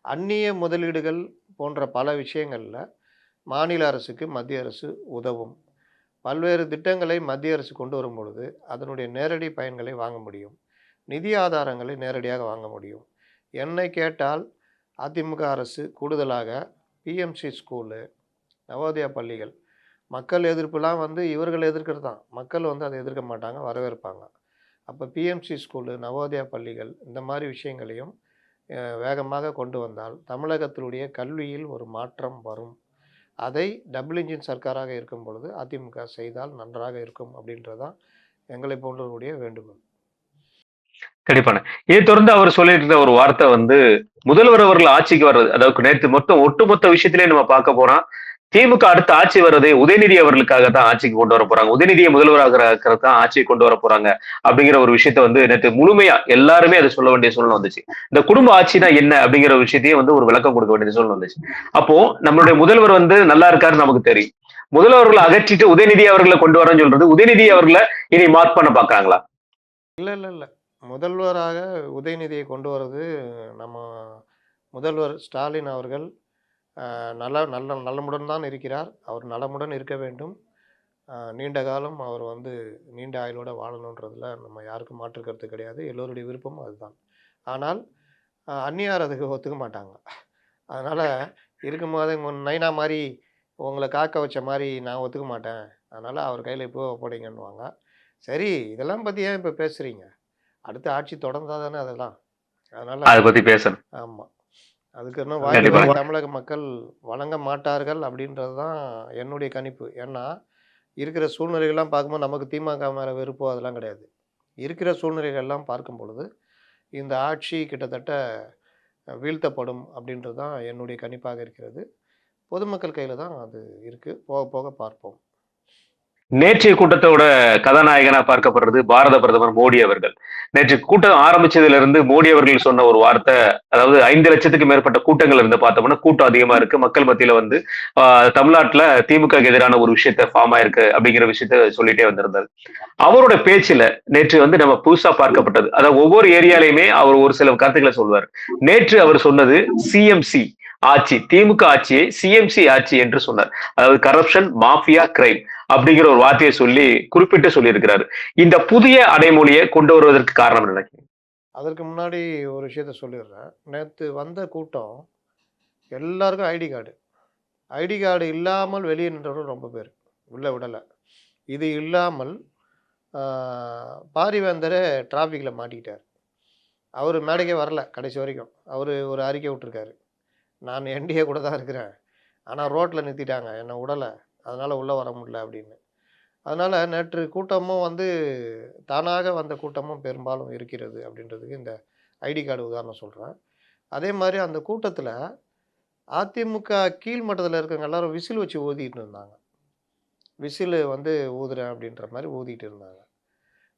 அந்நிய முதலீடுகள் போன்ற பல விஷயங்களில் மாநில அரசுக்கு மத்திய அரசு உதவும். பல்வேறு திட்டங்களை மத்திய அரசு கொண்டு வரும் பொழுது அதனுடைய நேரடி பயன்களை வாங்க முடியும். நிதி ஆதாரங்களை நேரடியாக வாங்க முடியும். என்னை கேட்டால் அதிமுக அரசு கூடுதலாக பிஎம்சி ஸ்கூலு, நவோதயா பள்ளிகள், மக்கள் எதிர்ப்புலாம் வந்து இவர்கள் எதிர்க்கிறது தான். மக்கள் வந்து அதை எதிர்க்க மாட்டாங்க, வரவேற்பாங்க. அப்போ பிஎம்சி ஸ்கூலு, நவோதயா பள்ளிகள் இந்த மாதிரி விஷயங்களையும் வேகமாக கொண்டு வந்தால் தமிழகத்தினுடைய கல்வியில் ஒரு மாற்றம் வரும். அதை டபுள் இன்ஜின் சர்க்காராக இருக்கும் பொழுது அதிமுக செய்தால் நன்றாக இருக்கும் அப்படின்றது தான் எங்களை போன்றவர்களுடைய வேண்டுகோள். கண்டிப்பான. இதை தொடர்ந்து அவர் சொல்லிட்டு இருந்த ஒரு வார்த்தை வந்து முதல்வர் அவர்கள் ஆட்சிக்கு வர்றது, அதாவது நேற்று மொத்தம் ஒட்டுமொத்த விஷயத்திலே நம்ம பார்க்க போனா திமுக அடுத்த ஆட்சி வர்றது உதயநிதி அவர்களுக்காக தான் ஆட்சிக்கு கொண்டு வர போறாங்க, உதயநிதியை முதல்வராக தான் ஆட்சியை கொண்டு வர போறாங்க அப்படிங்கிற ஒரு விஷயத்த வந்து நேற்று முழுமையா எல்லாருமே அதை சொல்ல வேண்டிய சூழ்நிலை வந்துச்சு. இந்த குடும்ப ஆட்சினா என்ன அப்படிங்கிற விஷயத்தையே வந்து ஒரு விளக்கம் கொடுக்க வேண்டிய சூழ்நிலை வந்துச்சு. அப்போ நம்மளுடைய முதல்வர் வந்து நல்லா இருக்காருன்னு நமக்கு தெரியும். முதல்வர்களை அகற்றிட்டு உதயநிதி அவர்களை கொண்டு வரேன்னு சொல்றது உதயநிதி அவர்களை இனி மார்க் பண்ண பாக்குறாங்களா? இல்லை இல்லை இல்லை, முதல்வராக உதயநிதியை கொண்டு வர்றது நம்ம முதல்வர் ஸ்டாலின் அவர்கள் நல்ல நல்ல நலமுடன் தான் இருக்கிறார். அவர் நலமுடன் இருக்க வேண்டும். நீண்ட காலம் அவர் வந்து நீண்ட ஆயுளோட வாழணுன்றதுல நம்ம யாருக்கும் மாற்று கருத்து கிடையாது. எல்லோருடைய விருப்பமும் அதுதான். ஆனால் அந்நியார் அதுக்கு ஒத்துக்க மாட்டாங்க. அதனால் இருக்கும்போது நைனா மாதிரி உங்களை காக்க வச்ச மாதிரி நான் ஒத்துக்க மாட்டேன். அதனால் அவர் கையில் இப்போ ஒப்படைங்கன்னுவாங்க. சரி, இதெல்லாம் பற்றி ஏன் இப்போ பேசுகிறீங்க? அடுத்த ஆட்சி தொடர்ந்தால் தானே அதெல்லாம். அதனால் அதை பத்தி பேசணும். ஆமாம், அதுக்கு இன்னும் வாய்ப்பு தமிழக மக்கள் வழங்க மாட்டார்கள் அப்படின்றது தான் என்னுடைய கணிப்பு. ஏன்னா இருக்கிற சூழ்நிலைகள்லாம் பார்க்கும்போது நமக்கு திமுக மேலே வெறுப்போ அதெல்லாம் கிடையாது. இருக்கிற சூழ்நிலைகள்லாம் பார்க்கும் பொழுது இந்த ஆட்சி கிட்டத்தட்ட வீழ்த்தப்படும் அப்படின்றது தான் என்னுடைய கணிப்பாக இருக்கிறது. பொதுமக்கள் கையில் தான் அது இருக்குது. போக போக பார்ப்போம். நேற்றைய கூட்டத்தோட கதாநாயகனா பார்க்கப்படுறது பாரத பிரதமர் மோடி அவர்கள். நேற்று கூட்டம் ஆரம்பிச்சதுல இருந்து மோடி அவர்கள் சொன்ன ஒரு வார்த்தை, அதாவது 5 லட்சத்துக்கு மேற்பட்ட கூட்டங்கள் இருந்து பார்த்தோம்னா கூட்டம் அதிகமா இருக்கு. மக்கள் மத்தியில வந்து தமிழ்நாட்டுல திமுகக்கு எதிரான ஒரு விஷயத்த ஃபார்ம் ஆயிருக்கு அப்படிங்கிற விஷயத்த சொல்லிட்டே வந்திருந்தார். அவரோட பேச்சுல நேற்று வந்து நம்ம புதுசா பார்க்கப்பட்டது. அதாவது ஒவ்வொரு ஏரியாலையுமே அவர் ஒரு சில கருத்துக்களை சொல்வார். நேற்று அவர் சொன்னது சிஎம்சி ஆட்சி, திமுக ஆட்சியை சிஎம்சி ஆட்சி என்று சொன்னார். அதாவது கரப்ஷன், மாஃபியா, கிரைம் அப்படிங்கிற ஒரு வார்த்தையை சொல்லி குறிப்பிட்டு சொல்லியிருக்கிறாரு. இந்த புதிய அடைமொழியை கொண்டு வருவதற்கு காரணம் நினைக்கிறேன். அதற்கு முன்னாடி ஒரு விஷயத்த சொல்லிடுறேன். நேற்று வந்த கூட்டம் எல்லாருக்கும் ஐடி கார்டு. ஐடி கார்டு இல்லாமல் வெளியே நின்றவர்கள் ரொம்ப பேர். உள்ளே விடலை. இது இல்லாமல் பாரிவேந்தரே டிராஃபிக்கில் மாட்டிக்கிட்டார். அவர் மேடைக்கே வரல கடைசி வரைக்கும். அவர் ஒரு அறிக்கை விட்டுருக்காரு. நான் என்டிஏ கூட தான் இருக்கிறேன், ஆனால் ரோட்டில் நிறுத்திட்டாங்க, என்னை விடலை, அதனால் உள்ளே வர முடியல அப்படின்னு. அதனால் நேற்று கூட்டமும் வந்து தானாக வந்த கூட்டமும் பெரும்பாலும் இருக்கிறது அப்படின்றதுக்கு இந்த ஐடி கார்டு உதாரணம் சொல்கிறேன். அதே மாதிரி அந்த கூட்டத்தில் அதிமுக கீழ்மட்டத்தில் இருக்கவங்க எல்லாரும் விசில் வச்சு ஊதிட்டு இருந்தாங்க. விசில் வந்து ஊதுறேன் அப்படின்ற மாதிரி ஊதிட்டு இருந்தாங்க.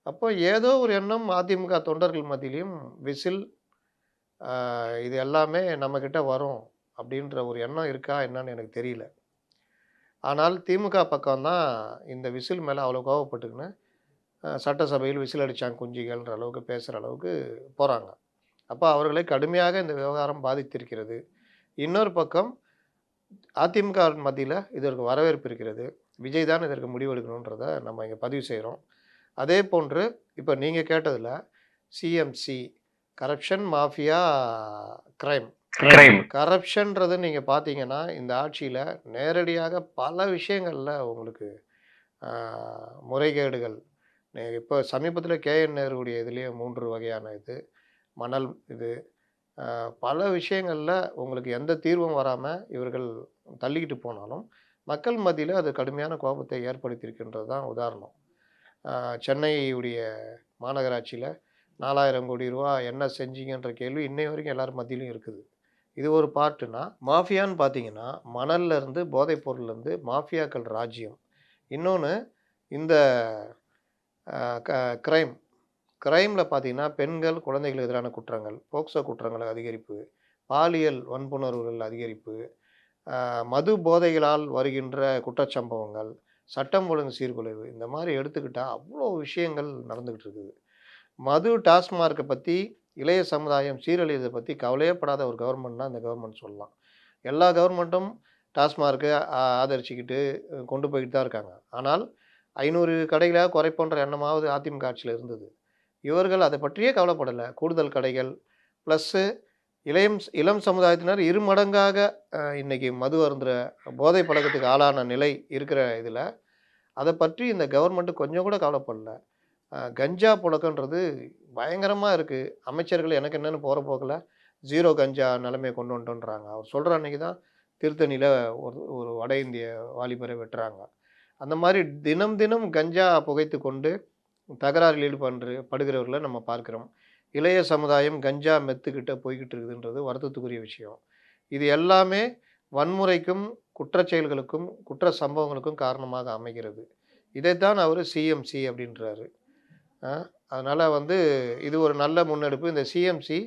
அப்போ ஏதோ ஒரு எண்ணம் அதிமுக தொண்டர்கள் மத்தியிலையும் விசில் இது எல்லாமே நம்மக்கிட்ட வரும் அப்படின்ற ஒரு எண்ணம் இருக்கா என்னன்னு எனக்கு தெரியல. ஆனால் திமுக பக்கம்தான் இந்த விசில் மேலே அவ்வளோ கோவப்பட்டுக்குன்னு சட்டசபையில் விசில் அடித்தாங்க குஞ்சிகள்ன்ற அளவுக்கு பேசுகிற அளவுக்கு போகிறாங்க. அப்போ அவர்களை கடுமையாக இந்த விவகாரம் பாதித்திருக்கிறது. இன்னொரு பக்கம் அதிமுக மத்தியில் இதற்கு வரவேற்பு இருக்கிறது. விஜய் தான் இதற்கு முடிவெடுக்கணுன்றத நம்ம இங்கே பதிவு செய்கிறோம். அதே போன்று இப்போ நீங்கள் கேட்டதில் சிஎம்சி கரப்ஷன், மாஃபியா, கிரைம். கரப்ஷன்றது நீங்கள் பார்த்தீங்கன்னா இந்த ஆட்சியில் நேரடியாக பல விஷயங்களில் உங்களுக்கு முறைகேடுகள். இப்போ சமீபத்தில் கேஎன் நேருடைய இதுலேயே 3 வகையான இது மணல் இது பல விஷயங்களில் உங்களுக்கு எந்த தீர்வும் வராமல் இவர்கள் தள்ளிக்கிட்டு போனாலும் மக்கள் மத்தியில் அது கடுமையான கோபத்தை ஏற்படுத்தியிருக்கின்றது தான் உதாரணம். சென்னையுடைய மாநகராட்சியில் 4000 கோடி ரூபா என்ன செஞ்சீங்கன்ற கேள்வி இன்னை வரைக்கும் எல்லாரும் மத்தியிலும் இருக்குது. இது ஒரு பார்ட்டுனா, மாஃபியான்னு பார்த்தீங்கன்னா மணல்லேருந்து போதைப் பொருள்லேருந்து மாஃபியாக்கள் ராஜ்யம். இன்னொன்று இந்த கிரைம். கிரைமில் பார்த்தீங்கன்னா பெண்கள் குழந்தைகளுக்கு எதிரான குற்றங்கள், போக்சோ குற்றங்கள் அதிகரிப்பு, பாலியல் வன்புணர்வுகள் அதிகரிப்பு, மது போதைகளால் வருகின்ற குற்றச்சம்பவங்கள், சட்டம் ஒழுங்கு சீர்குலைவு, இந்த மாதிரி எடுத்துக்கிட்டால் அவ்வளோ விஷயங்கள் நடந்துக்கிட்டு இருக்குது. மது டாஸ்மார்க்கை பற்றி இளைய சமுதாயம் சீரழியதை பற்றி கவலையப்படாத ஒரு கவர்மெண்ட்னா இந்த கவர்மெண்ட் சொல்லலாம். எல்லா கவர்மெண்ட்டும் டாஸ்மார்க்கை ஆதரிச்சுக்கிட்டு கொண்டு போய்கிட்டு தான் இருக்காங்க. ஆனால் 500 கடைகளாக குறைப்போன்ற எண்ணமாவது அதிமுக ஆட்சியில் இருந்தது. இவர்கள் அதை பற்றியே கவலைப்படலை. கூடுதல் கடைகள் ப்ளஸ்ஸு இளம் சமுதாயத்தினர் 2 மடங்காக இன்றைக்கி மது அருந்துகிற போதை பழக்கத்துக்கு ஆளான நிலை இருக்கிற இதில் அதை பற்றி இந்த கவர்மெண்ட்டு கொஞ்சம் கூட கவலைப்படலை. கஞ்சா புழக்கன்றது பயங்கரமாக இருக்குது. அமைச்சர்கள் எனக்கு என்னென்னு போகிற போக்கில் 0 கஞ்சா நிலைமையை கொண்டு வந்துட்டோன்றாங்க. அவர் சொல்கிற அன்றைக்கி தான் திருத்தணியில் ஒரு வட இந்திய வாலிபரை வெட்டுறாங்க. அந்த மாதிரி தினம் தினம் கஞ்சா புகைத்து கொண்டு தகராறில் ஈடுபடுகிறவர்களை நம்ம பார்க்குறோம். இளைய சமுதாயம் கஞ்சா மெத்துக்கிட்ட போய்கிட்டு இருக்குதுன்றது வருத்தத்துக்குரிய விஷயம். இது எல்லாமே வன்முறைக்கும் குற்றச்செயல்களுக்கும் குற்ற சம்பவங்களுக்கும் காரணமாக அமைகிறது. இதைத்தான் அவர் சிஎம்சி அப்படின்றாரு. அதனால் வந்து இது ஒரு நல்ல முன்னெடுப்பு. இந்த சிஎம்சி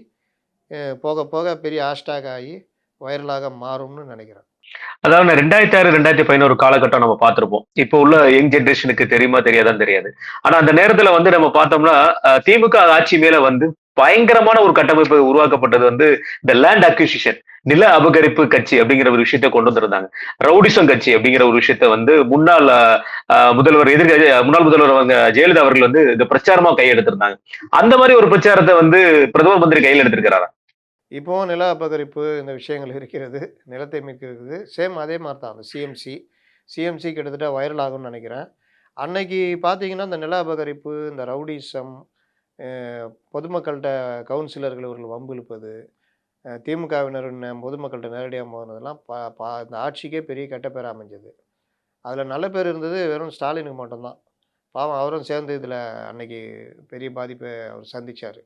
போக போக பெரிய ஹேஷ்டேக் ஆகி வைரலாக மாறும்னு நினைக்கிறேன். அதாவது 2006, 2011 காலகட்டம் நம்ம பார்த்திருப்போம். இப்போ உள்ள யங் ஜெனரேஷனுக்கு தெரியுமா தெரியாதான்னு தெரியாது. ஆனா அந்த நேரத்துல வந்து நம்ம பார்த்தோம்னா திமுக ஆட்சி மேல வந்து பயங்கரமான ஒரு கட்டமைப்பு உருவாக்கப்பட்டது வந்து இந்த லேண்ட் அக்யூசிஷன், நில அபகரிப்பு கட்சி அப்படிங்கிற ஒரு விஷயத்த கொண்டு வந்திருந்தாங்க. ரவுடிசம் கட்சி அப்படிங்கிற ஒரு விஷயத்த வந்து முன்னாள் முதல்வர் அவங்க ஜெயலலிதா அவர்கள் வந்து இந்த பிரச்சாரமா கையெடுத்திருந்தாங்க. அந்த மாதிரி ஒரு பிரச்சாரத்தை வந்து பிரதமர் மந்திரி கையில் எடுத்திருக்கிறாரா? இப்போ நில அபகரிப்பு இந்த விஷயங்கள் இருக்கிறது, நிலத்தை மீட்கிறது. சேம் அதே மாதிரி தான் அந்த சிஎம்சி கிட்டத்தட்ட வைரல் ஆகும்னு நினைக்கிறேன். அன்னைக்கு பார்த்தீங்கன்னா இந்த நில அபகரிப்பு, இந்த ரவுடிசம், பொதுமக்கள்கிட்ட கவுன்சிலர்கள் இவர்கள் வம்பு இழுப்பது, திமுகவினர் பொதுமக்கள்கிட்ட நேரடியாக மோதினதெல்லாம் இந்த ஆட்சிக்கே பெரிய கெட்ட பேர் அமைஞ்சது. அதில் நல்ல பேர் இருந்தது வெறும் ஸ்டாலினுக்கு மட்டும்தான். பாவம் அவரும் சேர்ந்து இதில் அன்னைக்கு பெரிய பாதிப்பை அவர் சந்தித்தார்.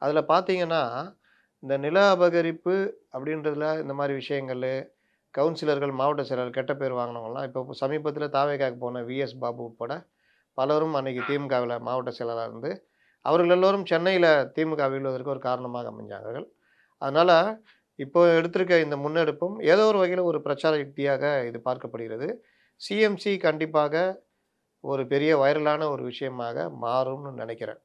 அதில் பார்த்தீங்கன்னா இந்த நில அபகரிப்பு அப்படின்றதுல இந்த மாதிரி விஷயங்கள், கவுன்சிலர்கள், மாவட்ட செயலாளர் கெட்ட பேர் வாங்கினவங்கலாம் இப்போ சமீபத்தில் தாவேகாக்கு போன விஎஸ் பாபு உட்பட பலரும் அன்னைக்கு திமுகவில் மாவட்ட செயலாளராக இருந்து அவர்கள் எல்லோரும் சென்னையில் திமுக வீழ்வதற்கு ஒரு காரணமாக அமைஞ்சார்கள். அதனால் இப்போ எடுத்திருக்க இந்த முன்னெடுப்பும் ஏதோ ஒரு வகையில் ஒரு பிரச்சார யுக்தியாக இது பார்க்கப்படுகிறது. சிஎம்சி கண்டிப்பாக ஒரு பெரிய வைரலான ஒரு விஷயமாக மாறும்னு நினைக்கிறேன்.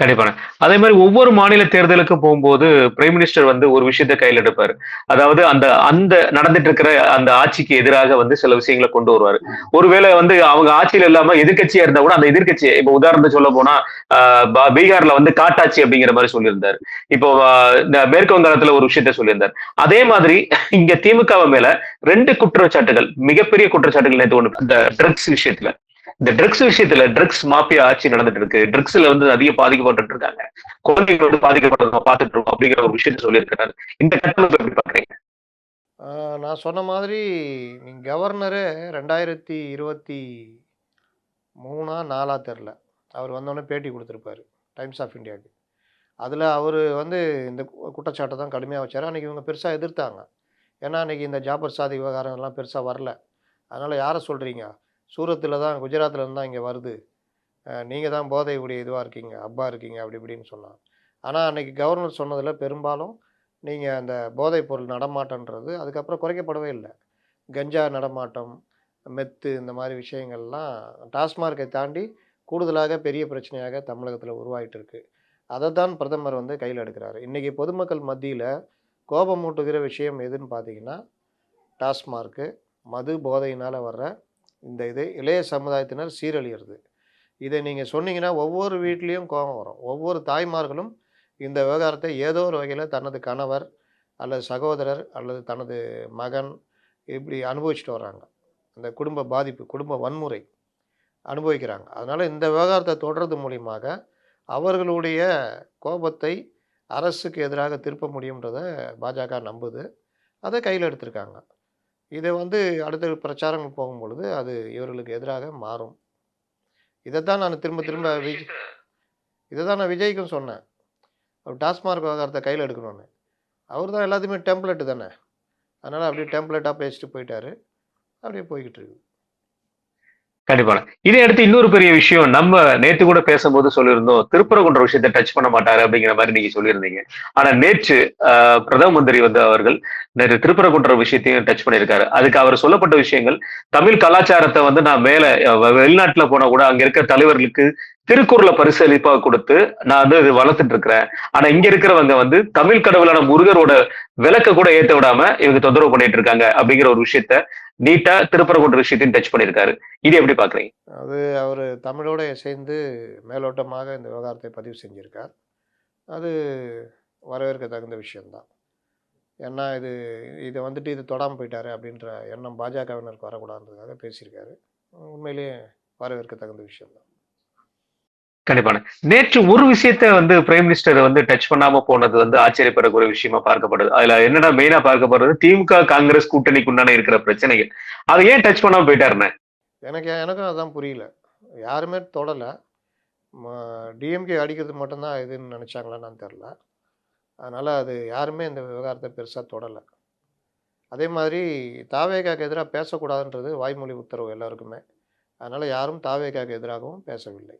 கண்டிப்பாங்க. அதே மாரி ஒவ்வொரு மாநில தேர்தலுக்கு போம்போது, பிரைம் மினிஸ்டர் வந்து ஒரு விஷயத்த கையில எடுப்பாரு. அதாவது அந்த அந்த நடந்துட்டு இருக்கிற அந்த ஆட்சிக்கு எதிராக வந்து சில விஷயங்கள கொண்டு வருவாரு. ஒருவேளை வந்து அவங்க ஆட்சியில இல்லாம எதிர்க்கட்சியா இருந்தா கூட அந்த எதிர்க்கட்சி இப்ப உதாரணத்துக்கு சொல்லப் போனா, அ பீகார்ல வந்து காட்டாட்சி அப்படிங்கிற மாரி சொல்லியிருந்தாரு. இப்போ இந்த மேற்கு வங்காளத்துல ஒரு விஷயத்த சொல்லியிருந்தார். அதே மாதிரி இங்க திமுகவ மேல 2 குற்றச்சாட்டுகள், மிகப்பெரிய குற்றச்சாட்டுகள் நேத்து ஒண்ணு இந்த ட்ரக்ஸ் விஷயத்துல. இந்த ட்ரக்ஸ் விஷயத்துல ட்ரக்ஸ் மாஃபியா ஆட்சி நடந்துட்டு இருக்கு. ட்ரக்ஸ்ல வந்து அதிக பாதிக்கப்பட்டு இருக்காங்க. குழந்தைகள் வந்து பாதிக்கப்படுறத நம்ம பார்த்துட்டு இருக்கோம் அப்படிங்கிற ஒரு விஷயத்த சொல்லியிருக்கிறாரு. இந்த கட்டமைப்ப எப்படி பார்க்குறீங்க? நான் சொன்ன மாதிரி நீங்க கவர்னரே 2023 4 தெரில. அவர் வந்தோனே பேட்டி குடுத்திருப்பாரு. டைம்ஸ் ஆஃப் இந்தியாவுக்கு. அதில அவரு வந்து இந்த குற்றச்சாட்ட தான் கடுமையா வச்சாரு. அன்னைக்கு இவங்க பெருசா எதிர்த்தாங்க. ஏன்னா, அன்னைக்கு இந்த ஜாபர் சாதிக் விவகாரம்லாம் பெருசா வரல. அதனால யார சொல்றீங்க? சூரத்தில தான் குஜராத்ல இருந்து தான் இங்க வருது. நீங்க தான் போதை உடைய இதுவா இருக்கீங்க, அப்பா இருக்கீங்க அப்படி இப்படின்னு சொன்னாங்க. ஆனா, அன்னைக்கு கவர்னர் சொன்னதில பெரும்பாலும் நீங்க அந்த போதைப் பொருள் நடமாட்டம்ன்றது அதுக்கப்புறம் குறைக்கப்படவே இல்ல. கஞ்சா நடமாட்டம், மெத்து இந்த மாரி விஷயங்கள்லாம் டாஸ்மார்க்கை தாண்டி கூடுதலாக பெரிய பிரச்சனையாக தமிழகத்தில உருவாயிட்டு இருக்கு. அதத்தான் பிரதமர் வந்து கையில எடுக்கிறாரு. இன்னைக்கு பொதுமக்கள் மத்தியில கோபமூட்டுகிற விஷயம் எதுன்னு பார்த்தீங்கன்னா, டாஸ்மார்க்கு, மது போதையினால வர்ற இந்த இது இளைய சமுதாயத்தினர் சீரழியிறது. இதை நீங்க சொன்னீங்கன்னா, ஒவ்வொரு வீட்லயும் கோவம் வரும். ஒவ்வொரு தாய்மார்களும் இந்த விவகாரத்தை ஏதோ ஒரு வகையில தனது கணவர், அல்லது சகோதரர், அல்லது தனது மகன் இப்படி அனுபவிச்சுட்டு வர்றாங்க. அந்த குடும்ப பாதிப்பு, குடும்ப வன்முறை அனுபவிக்கிறாங்க. அதனால இந்த விவகாரத்தை தொடர்றது மூலியமாக அவர்களுடைய கோபத்தை அரசுக்கு எதிராக திருப்ப முடியும்ன்றத பாஜக நம்புது. அத கையில எடுத்திருக்காங்க. இத வந்து அடுத்த பிரச்சாரங்கள் போகும்பொழுது, அது இவர்களுக்கு எதிராக மாறும். இதத்தான் நான் திரும்ப திரும்ப இத தான் நான் விஜய்க்கும் சொன்னேன். அவர் டாஸ்மார்க் விவகாரத்த கையில எடுக்கணும்னு. அவரு தான் எல்லாத்தையுமே டெம்ப்ளேட் தானே. அதனால அப்படியே டெம்ப்ளேட்டா பேசிட்டு போயிட்டாரு. அப்படியே போய்க்கிட்டு இருக்குது. கண்டிப்பாங்க. இதே அடுத்து இன்னொரு பெரிய விஷயம், நம்ம நேத்து கூட பேசும்போது சொல்லியிருந்தோம். திருப்பரங்குன்ற விஷயத்த டச் பண்ண மாட்டாரு அப்படிங்கிற மாரி நீங்க சொல்லியிருந்தீங்க. ஆனா நேற்று பிரதம மந்திரி வந்து அவர்கள் நேற்று திருப்பரங்குன்ற விஷயத்தையும் டச் பண்ணியிருக்காரு. அதுக்கு அவர் சொல்லப்பட்ட விஷயங்கள், தமிழ் கலாச்சாரத்த வந்து நான் மேல வெளிநாட்டுல போனா கூட அங்க இருக்க தலைவர்களுக்கு திருக்குறள பரிசளிப்பா குடுத்து, நான் வந்து இது வளர்த்துட்டு இருக்கிறேன். ஆனா இங்க இருக்கிறவங்க வந்து தமிழ் கடவுளான முருகரோட விளக்க கூட ஏத்த விடாம இவங்க தொந்தரவு பண்ணிட்டு இருக்காங்க அப்படிங்கிற ஒரு விஷயத்த நீட்டா திருப்பரங்குன்ற விஷயத்தையும் டச் பண்ணியிருக்காரு. இது எப்படி பார்க்குறீங்க? அது அவரு தமிழோட இசைந்து மேலோட்டமாக இந்த விவகாரத்தை பதிவு செஞ்சிருக்கார். அது வரவேற்க தகுந்த விஷயம் தான். ஏன்னா இத வந்துட்டு இது தொடாம போயிட்டாரு அப்படின்ற எண்ணம் பாஜகவினருக்கு வரக்கூடாதுன்றதுக்காக பேசியிருக்காரு. உண்மையிலேயே வரவேற்க தகுந்த விஷயம் தான். கண்டிப்பாங்க. நேற்று ஒரு விஷயத்த வந்து பிரைம் மினிஸ்டர் வந்து டச் பண்ணாம போனது வந்து ஆச்சரியப்படக்கூடிய விஷயமா பார்க்கப்படுது. அதுல என்னன்னா மெயினா பார்க்கப்படுறது திமுக, காங்கிரஸ் கூட்டணிக்கு உண்டான இருக்கிற பிரச்சனைகள். அத ஏன் டச் பண்ணாம போயிட்டாருன்னு? எனக்கும் அதான் புரியல. யாருமே தொடல. ம டிஎம்கே அடிக்கிறது மட்டும் தான் இதுன்னு நெனச்சாங்களா என்னன்னு தெரியல. அதனால அது யாருமே இந்த விவகாரத்த பெருசா தொடல. அதே மாதிரி தாவேகாக்கு எதிரா பேசக்கூடாதுன்றது வாய்மொழி உத்தரவு எல்லாருக்குமே. அதனால யாரும் தாவேகாக்கு எதிராகவும் பேசவில்லை.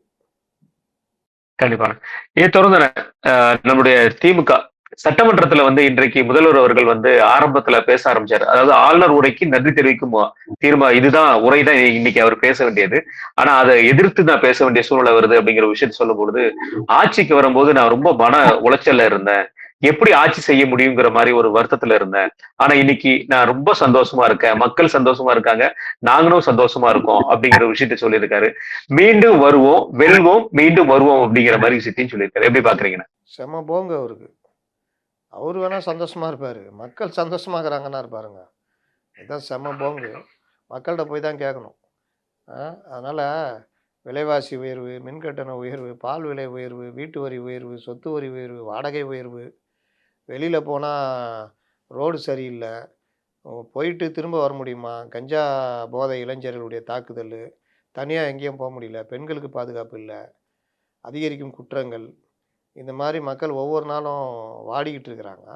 கண்டிப்பாங்க. இதை தொடர்ந்து நம்முடைய திமுக சட்டமன்றத்துல வந்து இன்றைக்கு முதல்வர் அவர்கள் வந்து ஆரம்பத்துல பேச ஆரம்பிச்சாரு. அதாவது ஆளுநர் உரைக்கு நன்றி தெரிவிக்கும் இதுதான் உரை தான் இன்னைக்கு அவர் பேச வேண்டியது. ஆனா அதை எதிர்த்து நான் பேச வேண்டிய சூழ்நிலை வருது அப்படிங்கிற விஷயத்த சொல்லும்பொழுது, ஆட்சிக்கு வரும்போது நான் ரொம்ப மன உளைச்சல்ல இருந்தேன். எப்படி ஆட்சி செய்ய முடியுங்கிற மாரி ஒரு வருத்தத்துல இருந்தேன். ஆனா இன்னைக்கு நான் ரொம்ப சந்தோஷமா இருக்கேன். மக்கள் சந்தோஷமா இருக்காங்க. நாங்களும் சந்தோஷமா இருக்கோம் அப்படிங்கிற விஷயத்த சொல்லியிருக்காரு. மீண்டும் வருவோம், வெல்வோம், மீண்டும் வருவோம் அப்படிங்கிற மாரி விஷயத்தையும் சொல்லியிருக்காரு. எப்படி பார்க்குறீங்க? செம போங்க அவருக்கு. அவரு வேணா சந்தோஷமா இருப்பாரு. மக்கள் சந்தோஷமா இருக்கிறாங்கன்னா இருப்பாருங்க. இதான் செம போங்கு. மக்கள்ட்ட போய் தான் கேட்கணும். ஆ அதனால விலைவாசி உயர்வு, மின்கட்டண உயர்வு, பால் விலை உயர்வு, வீட்டு வரி உயர்வு, சொத்து வரி உயர்வு, வாடகை உயர்வு, வெளியில போனா ரோடு சரியில்ல. போயிட்டு திரும்ப வர முடியுமா? கஞ்சா போதை இளைஞர்களுடைய தாக்குதலு, தனியா எங்கேயும் முடியல. பெண்களுக்கு பாதுகாப்பு இல்ல. அதிகரிக்கும் குற்றங்கள். இந்த மாரி மக்கள் ஒவ்வொரு நாளும் வாடிக்கிட்டு இருக்கிறாங்க.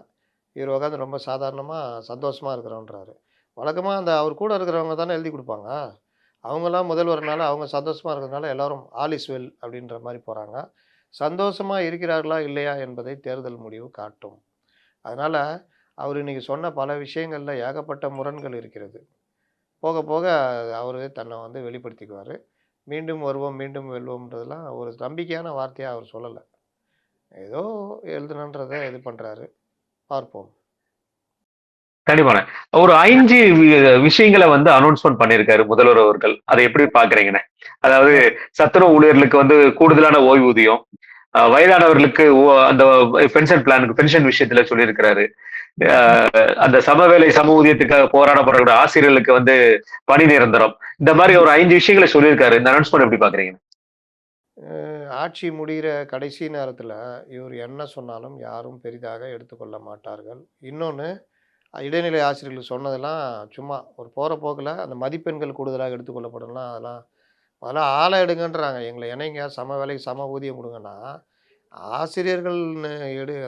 இவர் உட்காந்து ரொம்ப சாதாரணமாக சந்தோஷமாக இருக்கிறோன்றாரு. வழக்கமாக அந்த அவர் கூட இருக்கிறவங்க தானே எழுதி கொடுப்பாங்க. அவங்களாம் முதல்வர்னால அவங்க சந்தோஷமாக இருக்கிறதுனால எல்லாரும் ஆல் இஸ் வெல் அப்படின்ற மாதிரி போகிறாங்க. சந்தோஷமாக இருக்கிறார்களா இல்லையா என்பதை தேர்தல் முடிவு காட்டும். அதனால் அவர் இன்னைக்கு சொன்ன பல விஷயங்களில் ஏகப்பட்ட முரண்கள் இருக்கிறது. போக போக அவர் தன்னை வந்து வெளிப்படுத்திக்குவார். மீண்டும் வருவோம் மீண்டும் வெல்வோம்ன்றதெல்லாம் ஒரு நம்பிக்கையான வார்த்தையாக அவர் சொல்லலை. ஏதோ எழுதுனன்றதை இது பண்ணுறாரு. பார்ப்போம். கண்டிப்பான. ஒரு 5 விஷயங்கள வந்து அனௌன்ஸ்மென்ட் பண்ணியிருக்காரு முதல்வர் அவர்கள். அதை எப்படி பார்க்குறீங்கண்ணே? அதாவது சத்துணவு ஊழியர்களுக்கு வந்து கூடுதலான ஓய்வூதியம், வயதானவர்களுக்கு அந்த பென்ஷன் பிளானுக்கு பென்ஷன் விஷயத்துல சொல்லியிருக்கிறாரு. அ அந்த சமவேளை சம ஊதியத்துக்காக போராடப்படுற ஆசிரியர்களுக்கு வந்து பணி நிரந்தரம். இந்த மாரி ஒரு 5 விஷயங்கள சொல்லியிருக்காரு. இந்த அனௌன்ஸ்மென்ட் எப்படி பார்க்குறீங்க? ஆட்சி முடிகிற கடைசி நேரத்தில் இவர் என்ன சொன்னாலும் யாரும் பெரிதாக எடுத்துக்கொள்ள மாட்டார்கள். இன்னொன்று, இடைநிலை ஆசிரியர்கள் சொன்னதெல்லாம் சும்மா ஒரு போகிற போக்கில் அந்த மதிப்பெண்கள் கூடுதலாக எடுத்துக்கொள்ளப்படும்லாம் அதெல்லாம் ஆளை எடுங்கன்றாங்க. எங்களை இணைங்க சம வேலைக்கு சம ஊதியம் கொடுங்கன்னா, ஆசிரியர்கள்னு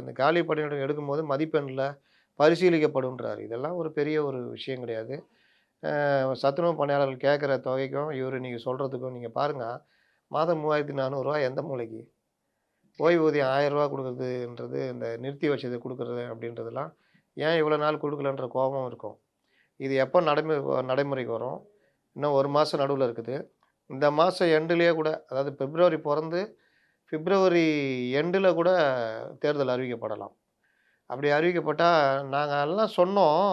அந்த காலி பணியிடம் எடுக்கும்போது மதிப்பெண்ணில் பரிசீலிக்கப்படுன்றாரு. இதெல்லாம் ஒரு பெரிய ஒரு விஷயம் கிடையாது. சத்துணவு பணியாளர்கள் கேட்குற தொகைக்கும் இவர் நீங்கள் சொல்கிறதுக்கும் நீங்கள் பாருங்கள், மாதம் 3400 எந்த மூலைக்கு? ஓய்வூதியம் ரூ. 1000 குடுக்குறதுன்றது, இந்த நிறுத்தி வச்சது குடுக்குறது அப்படின்றதெல்லாம், ஏன் இவ்வளோ நாள் குடுக்கலன்ற கோபம் இருக்கும். இது எப்போ நடைமுறைக்கு வரும்? இன்னும் 1 மாதம் நடுவுல இருக்குது. இந்த மாதம் எண்டுலயே கூட, அதாவது பிப்ரவரி பொறந்து பிப்ரவரி எண்டுல கூட தேர்தல் அறிவிக்கப்படலாம். அப்படி அறிவிக்கப்பட்டா, நாங்க எல்லாம் சொன்னோம்,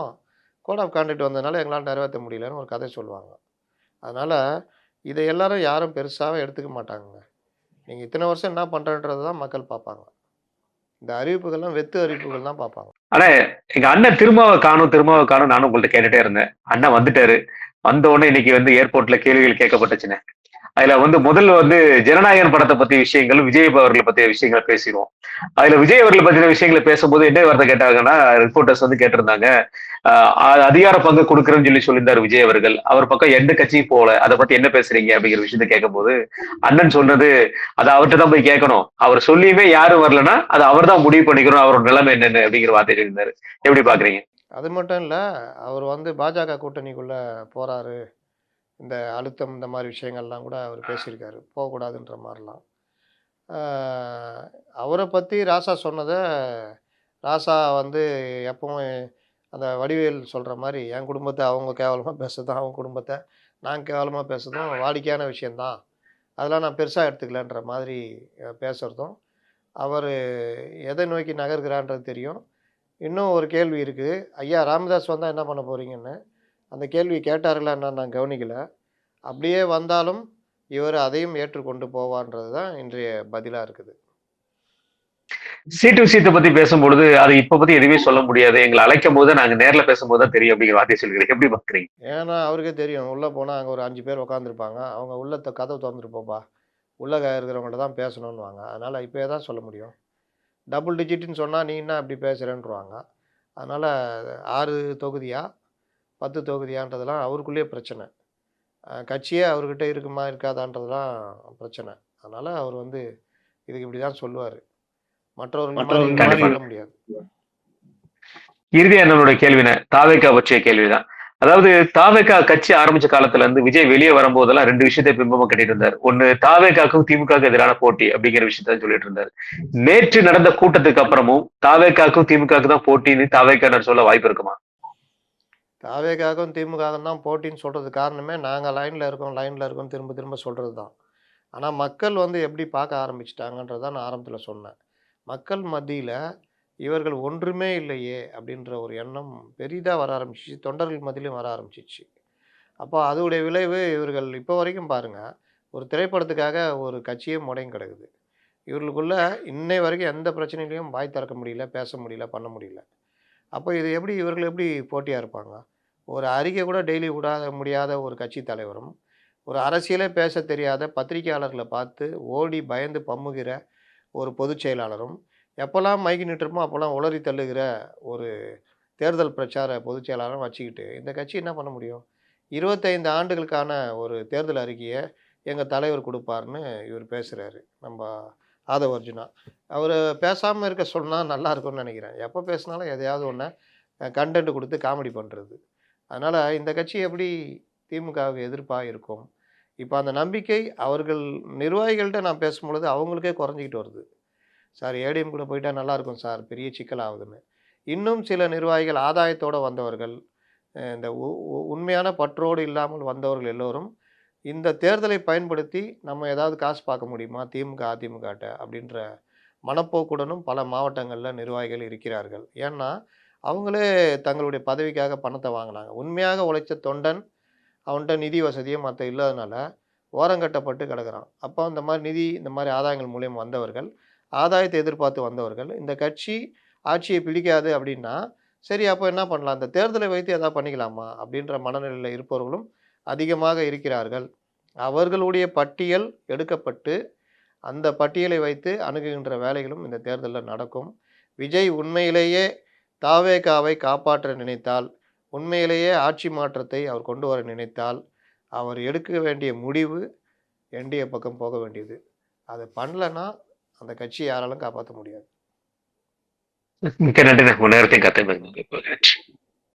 கோட் ஆஃப் கான்டக்ட் வந்ததுனால எங்களால நிறைவேத்த முடியலன்னு ஒரு கதை சொல்லுவாங்க. அதனால இதை எல்லாரும் யாரும் பெருசாவே எடுத்துக்க மாட்டாங்கங்க. நீங்க இத்தனை வருஷம் என்ன பண்றன்றத தான் மக்கள் பார்ப்பாங்க. இந்த அறிவிப்புகள்லாம் வெத்து அறிவிப்புகள் தான் பார்ப்பாங்க. ஆனா, எங்க அண்ணன் திருமாவ காணோம் நானும் உங்கள்ட்ட கேட்டுட்டே இருந்தேன். அண்ணன் வந்துட்டாரு. வந்த உடனே இன்னைக்கு வந்து ஏர்போர்ட்ல கேள்விகள் கேட்கப்பட்டுச்சுண்ணே. அதுல வந்து முதல்ல வந்து ஜனநாயகன் படத்தை பத்தி விஷயங்கள், விஜய் அவர்களை பத்திய விஷயங்களை பேசிடுவோம். அதுல விஜய் அவர்களை பத்தின விஷயங்களை பேசும்போது என்ன வார்த்தை கேட்டாங்கன்னா, ரிப்போர்ட்டர்ஸ் வந்து கேட்டிருந்தாங்க. அதிகார பங்கு கொடுக்குறேன்னு சொல்லியிருந்தாரு விஜய் அவர்கள். அவர் பக்கம் எந்த கட்சியும் போல. அதை பத்தி என்ன பேசுறீங்க அப்படிங்கிற விஷயத்த கேட்கும்போது, அண்ணன் சொன்னது, அதை அவர்கிட்ட தான் போய் கேட்கணும். அவர் சொல்லியுமே யாரும் வரலன்னா, அதை அவர் தான் முடிவு பண்ணிக்கணும். அவரோட நிலைமை என்னன்னு அப்படிங்கிற வார்த்தை சொல்லியிருந்தாரு. எப்படி பாக்குறீங்க? அது மட்டும் இல்ல, அவர் வந்து பாஜக கூட்டணிக்குள்ள போறாரு. இந்த அழுத்தம் இந்த மாரி விஷயங்கள்லாம் கூட அவர் பேசியிருக்காரு. போகக்கூடாதுன்ற மாரிலாம். ஆ அவர பத்தி ராசா சொன்னத, ராசா வந்து எப்பவும் அந்த வடிவேல் சொல்ற மாரி, என் குடும்பத்த அவங்க கேவலமா பேசுறதும், அவங்க குடும்பத்த நான் கேவலமா பேசுறதும் வாடிக்கையான விஷயம் தான். அதெல்லாம் நான் பெருசா எடுத்துக்கலன்ற மாதிரி பேசுறதும், அவரு எதை நோக்கி நகர்கிறான்றது தெரியும். இன்னும் ஒரு கேள்வி இருக்கு. ஐயா ராமதாஸ் வந்தா என்ன பண்ண போறீங்கன்னு. அந்த கேள்வி கேட்டார்களா என்னன்னு நான் கவனிக்கல. அப்படியே வந்தாலும் இவர் அதையும் ஏற்றுக்கொண்டு போவார்ன்றது தான் இன்றைய பதிலா இருக்குது. சீட்டு விஷயத்தை பத்தி பேசும்பொழுது, அது இப்ப பத்தி எதுவுமே சொல்ல முடியாது. எங்களை அழைக்கும் போது நாங்க நேர்ல பேசும்போது தான் தெரியும் அப்படிங்கிற வார்த்தையை சொல்கிறீங்க. எப்படி பாக்குறீங்க? ஏன்னா அவருக்கே தெரியும். உள்ள போனா அங்க ஒரு 5 பேர் உட்காந்துருப்பாங்க. அவங்க உள்ள கதவு தொறந்துட்டு போப்பா. உள்ள இருக்கிறவங்கள்ட்ட தான் பேசணுன்னுவாங்க. அதனால இப்பயே தான் சொல்ல முடியும். டபுள் டிஜிட்ன்னு சொன்னா நீ என்ன இப்படி பேசுறேன்ருவாங்க. அதனால 6 தொகுதியா, 10 தொகுதியான்றதெல்லாம் அவருக்குள்ளேயே பிரச்சனை. கட்சியே அவர்கிட்ட இருக்குமா, இருக்காதான்றதுலாம் பிரச்சனை. அதனால அவர் வந்து இதுக்கு இப்படி தான் சொல்லுவாரு. மற்றவர்கள் மாரி கண்டிப்பா. சொல்ல முடியாது. இறுதியா என்னோட கேள்வின தாவேக்கா பற்றிய கேள்விதான். அதாவது தாவேக்கா கட்சி ஆரம்பிச்ச காலத்துல இருந்து விஜய் வெளியே வரும்போதெல்லாம் 2 விஷயத்தை பிம்பமா கட்டிட்டு இருந்தாரு. ஒண்ணு தாவேக்காக்கும் திமுகவுக்கும் எதிரான போட்டி அப்படிங்கிற விஷயத்த சொல்லிட்டு இருந்தாரு. நேற்று நடந்த கூட்டத்துக்கு அப்புறமும் தாவேக்காக்கும் திமுகவுக்கு தான் போட்டின்னு தாவேக்கானர் சொல்ல வாய்ப்பு இருக்குமா? தாவேகாவுக்கும் திமுகவுக்கும் தான் போட்டின்னு சொல்றதுக்கு காரணமே, நாங்க லைன்ல இருக்கோம், லைன்ல இருக்கோம்ன்னு திரும்ப திரும்ப சொல்றது தான். ஆனா மக்கள் வந்து எப்படி பார்க்க ஆரம்பிச்சுட்டாங்கன்றத நான் ஆரம்பத்துல சொன்னேன். மக்கள் மத்தியில இவர்கள் ஒன்றுமே இல்லையே அப்படின்ற ஒரு எண்ணம் பெரிதா வர ஆரம்பிச்சுச்சு. தொண்டர்கள் மத்தியிலும் வர ஆரம்பிச்சுச்சு. அப்போ அதோடைய விளைவு இவர்கள் இப்போ வரைக்கும் பாருங்க, ஒரு திரைப்படத்துக்காக ஒரு கட்சியே முடங்கி கிடக்குது. இவர்களுக்குள்ள இன்னை வரைக்கும் எந்த பிரச்சனையிலயும் வாய் திறக்க முடியல, பேச முடியல, பண்ண முடியல. அப்போ இது எப்படி இவர்கள் எப்படி போட்டியா இருப்பாங்க? ஒரு அறிக்கை கூட டெய்லி விடாத முடியாத ஒரு கட்சி தலைவரும், ஒரு அரசியலே பேச தெரியாத பத்திரிகையாளர்கள பார்த்து ஓடி பயந்து பம்முகிற ஒரு பொதுச் செயலாளரும், எப்போலாம் மைக் நீட்டுறமோ அப்போலாம் உளறி தள்ளுகிற ஒரு தேர்தல் பிரச்சார பொதுச் செயலாளரும் வச்சுக்கிட்டு, இந்த கட்சி என்ன பண்ண முடியும்? 25 ஆண்டுகளுக்கான ஒரு தேர்தல் அறிக்கைய எங்க தலைவர் குடுப்பார்ன்னு இவர் பேசுறாரு. நம்ப ஆதவ அர்ஜுனா. அவரு பேசாம இருக்க சொன்னா நல்லா இருக்கும்னு நெனைக்கிறேன். எப்ப பேசினாலும் எதையாவது ஒண்ண கன்டென்ட் குடுத்து காமெடி பண்றது. அதனால இந்த கட்சி எப்படி திமுகவுக்கு எதிர்ப்பா இருக்கும்? இப்ப அந்த நம்பிக்கை அவர்கள் நிர்வாகிகள்ட்ட நான் பேசும்பொழுது அவங்களுக்கே குறைஞ்சுகிட்டு வருது. சார் ஏடிஎம் கூட போயிட்டா நல்லாயிருக்கும் சார், பெரிய சிக்கல் ஆகுதுன்னு. இன்னும் சில நிர்வாகிகள் ஆதாயத்தோட வந்தவர்கள், இந்த உண்மையான பற்றோடு இல்லாமல் வந்தவர்கள் எல்லோரும், இந்த தேர்தலை பயன்படுத்தி நம்ம ஏதாவது காசு பார்க்க முடியுமா திமுக, அதிமுகட்ட அப்படின்ற மனப்போக்குடனும் பல மாவட்டங்கள்ல நிர்வாகிகள் இருக்கிறார்கள். ஏன்னா, அவங்களே தங்களுடைய பதவிக்காக பணத்த வாங்குனாங்க. உண்மையாக உழைச்ச தொண்டன், அவன்ட்ட நிதி வசதியும் மத்த இல்லாதனால ஓரங்கட்டப்பட்டு கிடக்குறான். அப்போ இந்த மாரி நிதி, இந்த மாரி ஆதாயங்கள் மூலியமா வந்தவர்கள், ஆதாயத்தை எதிர்பார்த்து வந்தவர்கள், இந்த கட்சி ஆட்சியை பிடிக்காது அப்படின்னா, சரி அப்போ என்ன பண்ணலாம்? இந்த தேர்தலை வைத்து எதாவது பண்ணிக்கலாமா? அப்படின்ற மனநிலையில இருப்பவர்களும் அதிகமாக இருக்கிறார்கள். அவர்களுடைய பட்டியல் எடுக்கப்பட்டு, அந்த பட்டியலை வைத்து அணுகுகின்ற வேலைகளும் இந்த தேர்தல்ல நடக்கும். விஜய் உண்மையிலேயே தாவேகாவை காப்பாற்ற நினைத்தால், உண்மையிலேயே ஆட்சி மாற்றத்தை அவர் கொண்டு வர நினைத்தால், அவர் எடுக்க வேண்டிய முடிவு என்டிஏ பக்கம் போக வேண்டியது. அத பண்ணலன்னா, அந்த கட்சிய யாராலும் காப்பாத்த முடியாது. மிக்க நன்றி. உங்க நேரத்தையும் கத்தை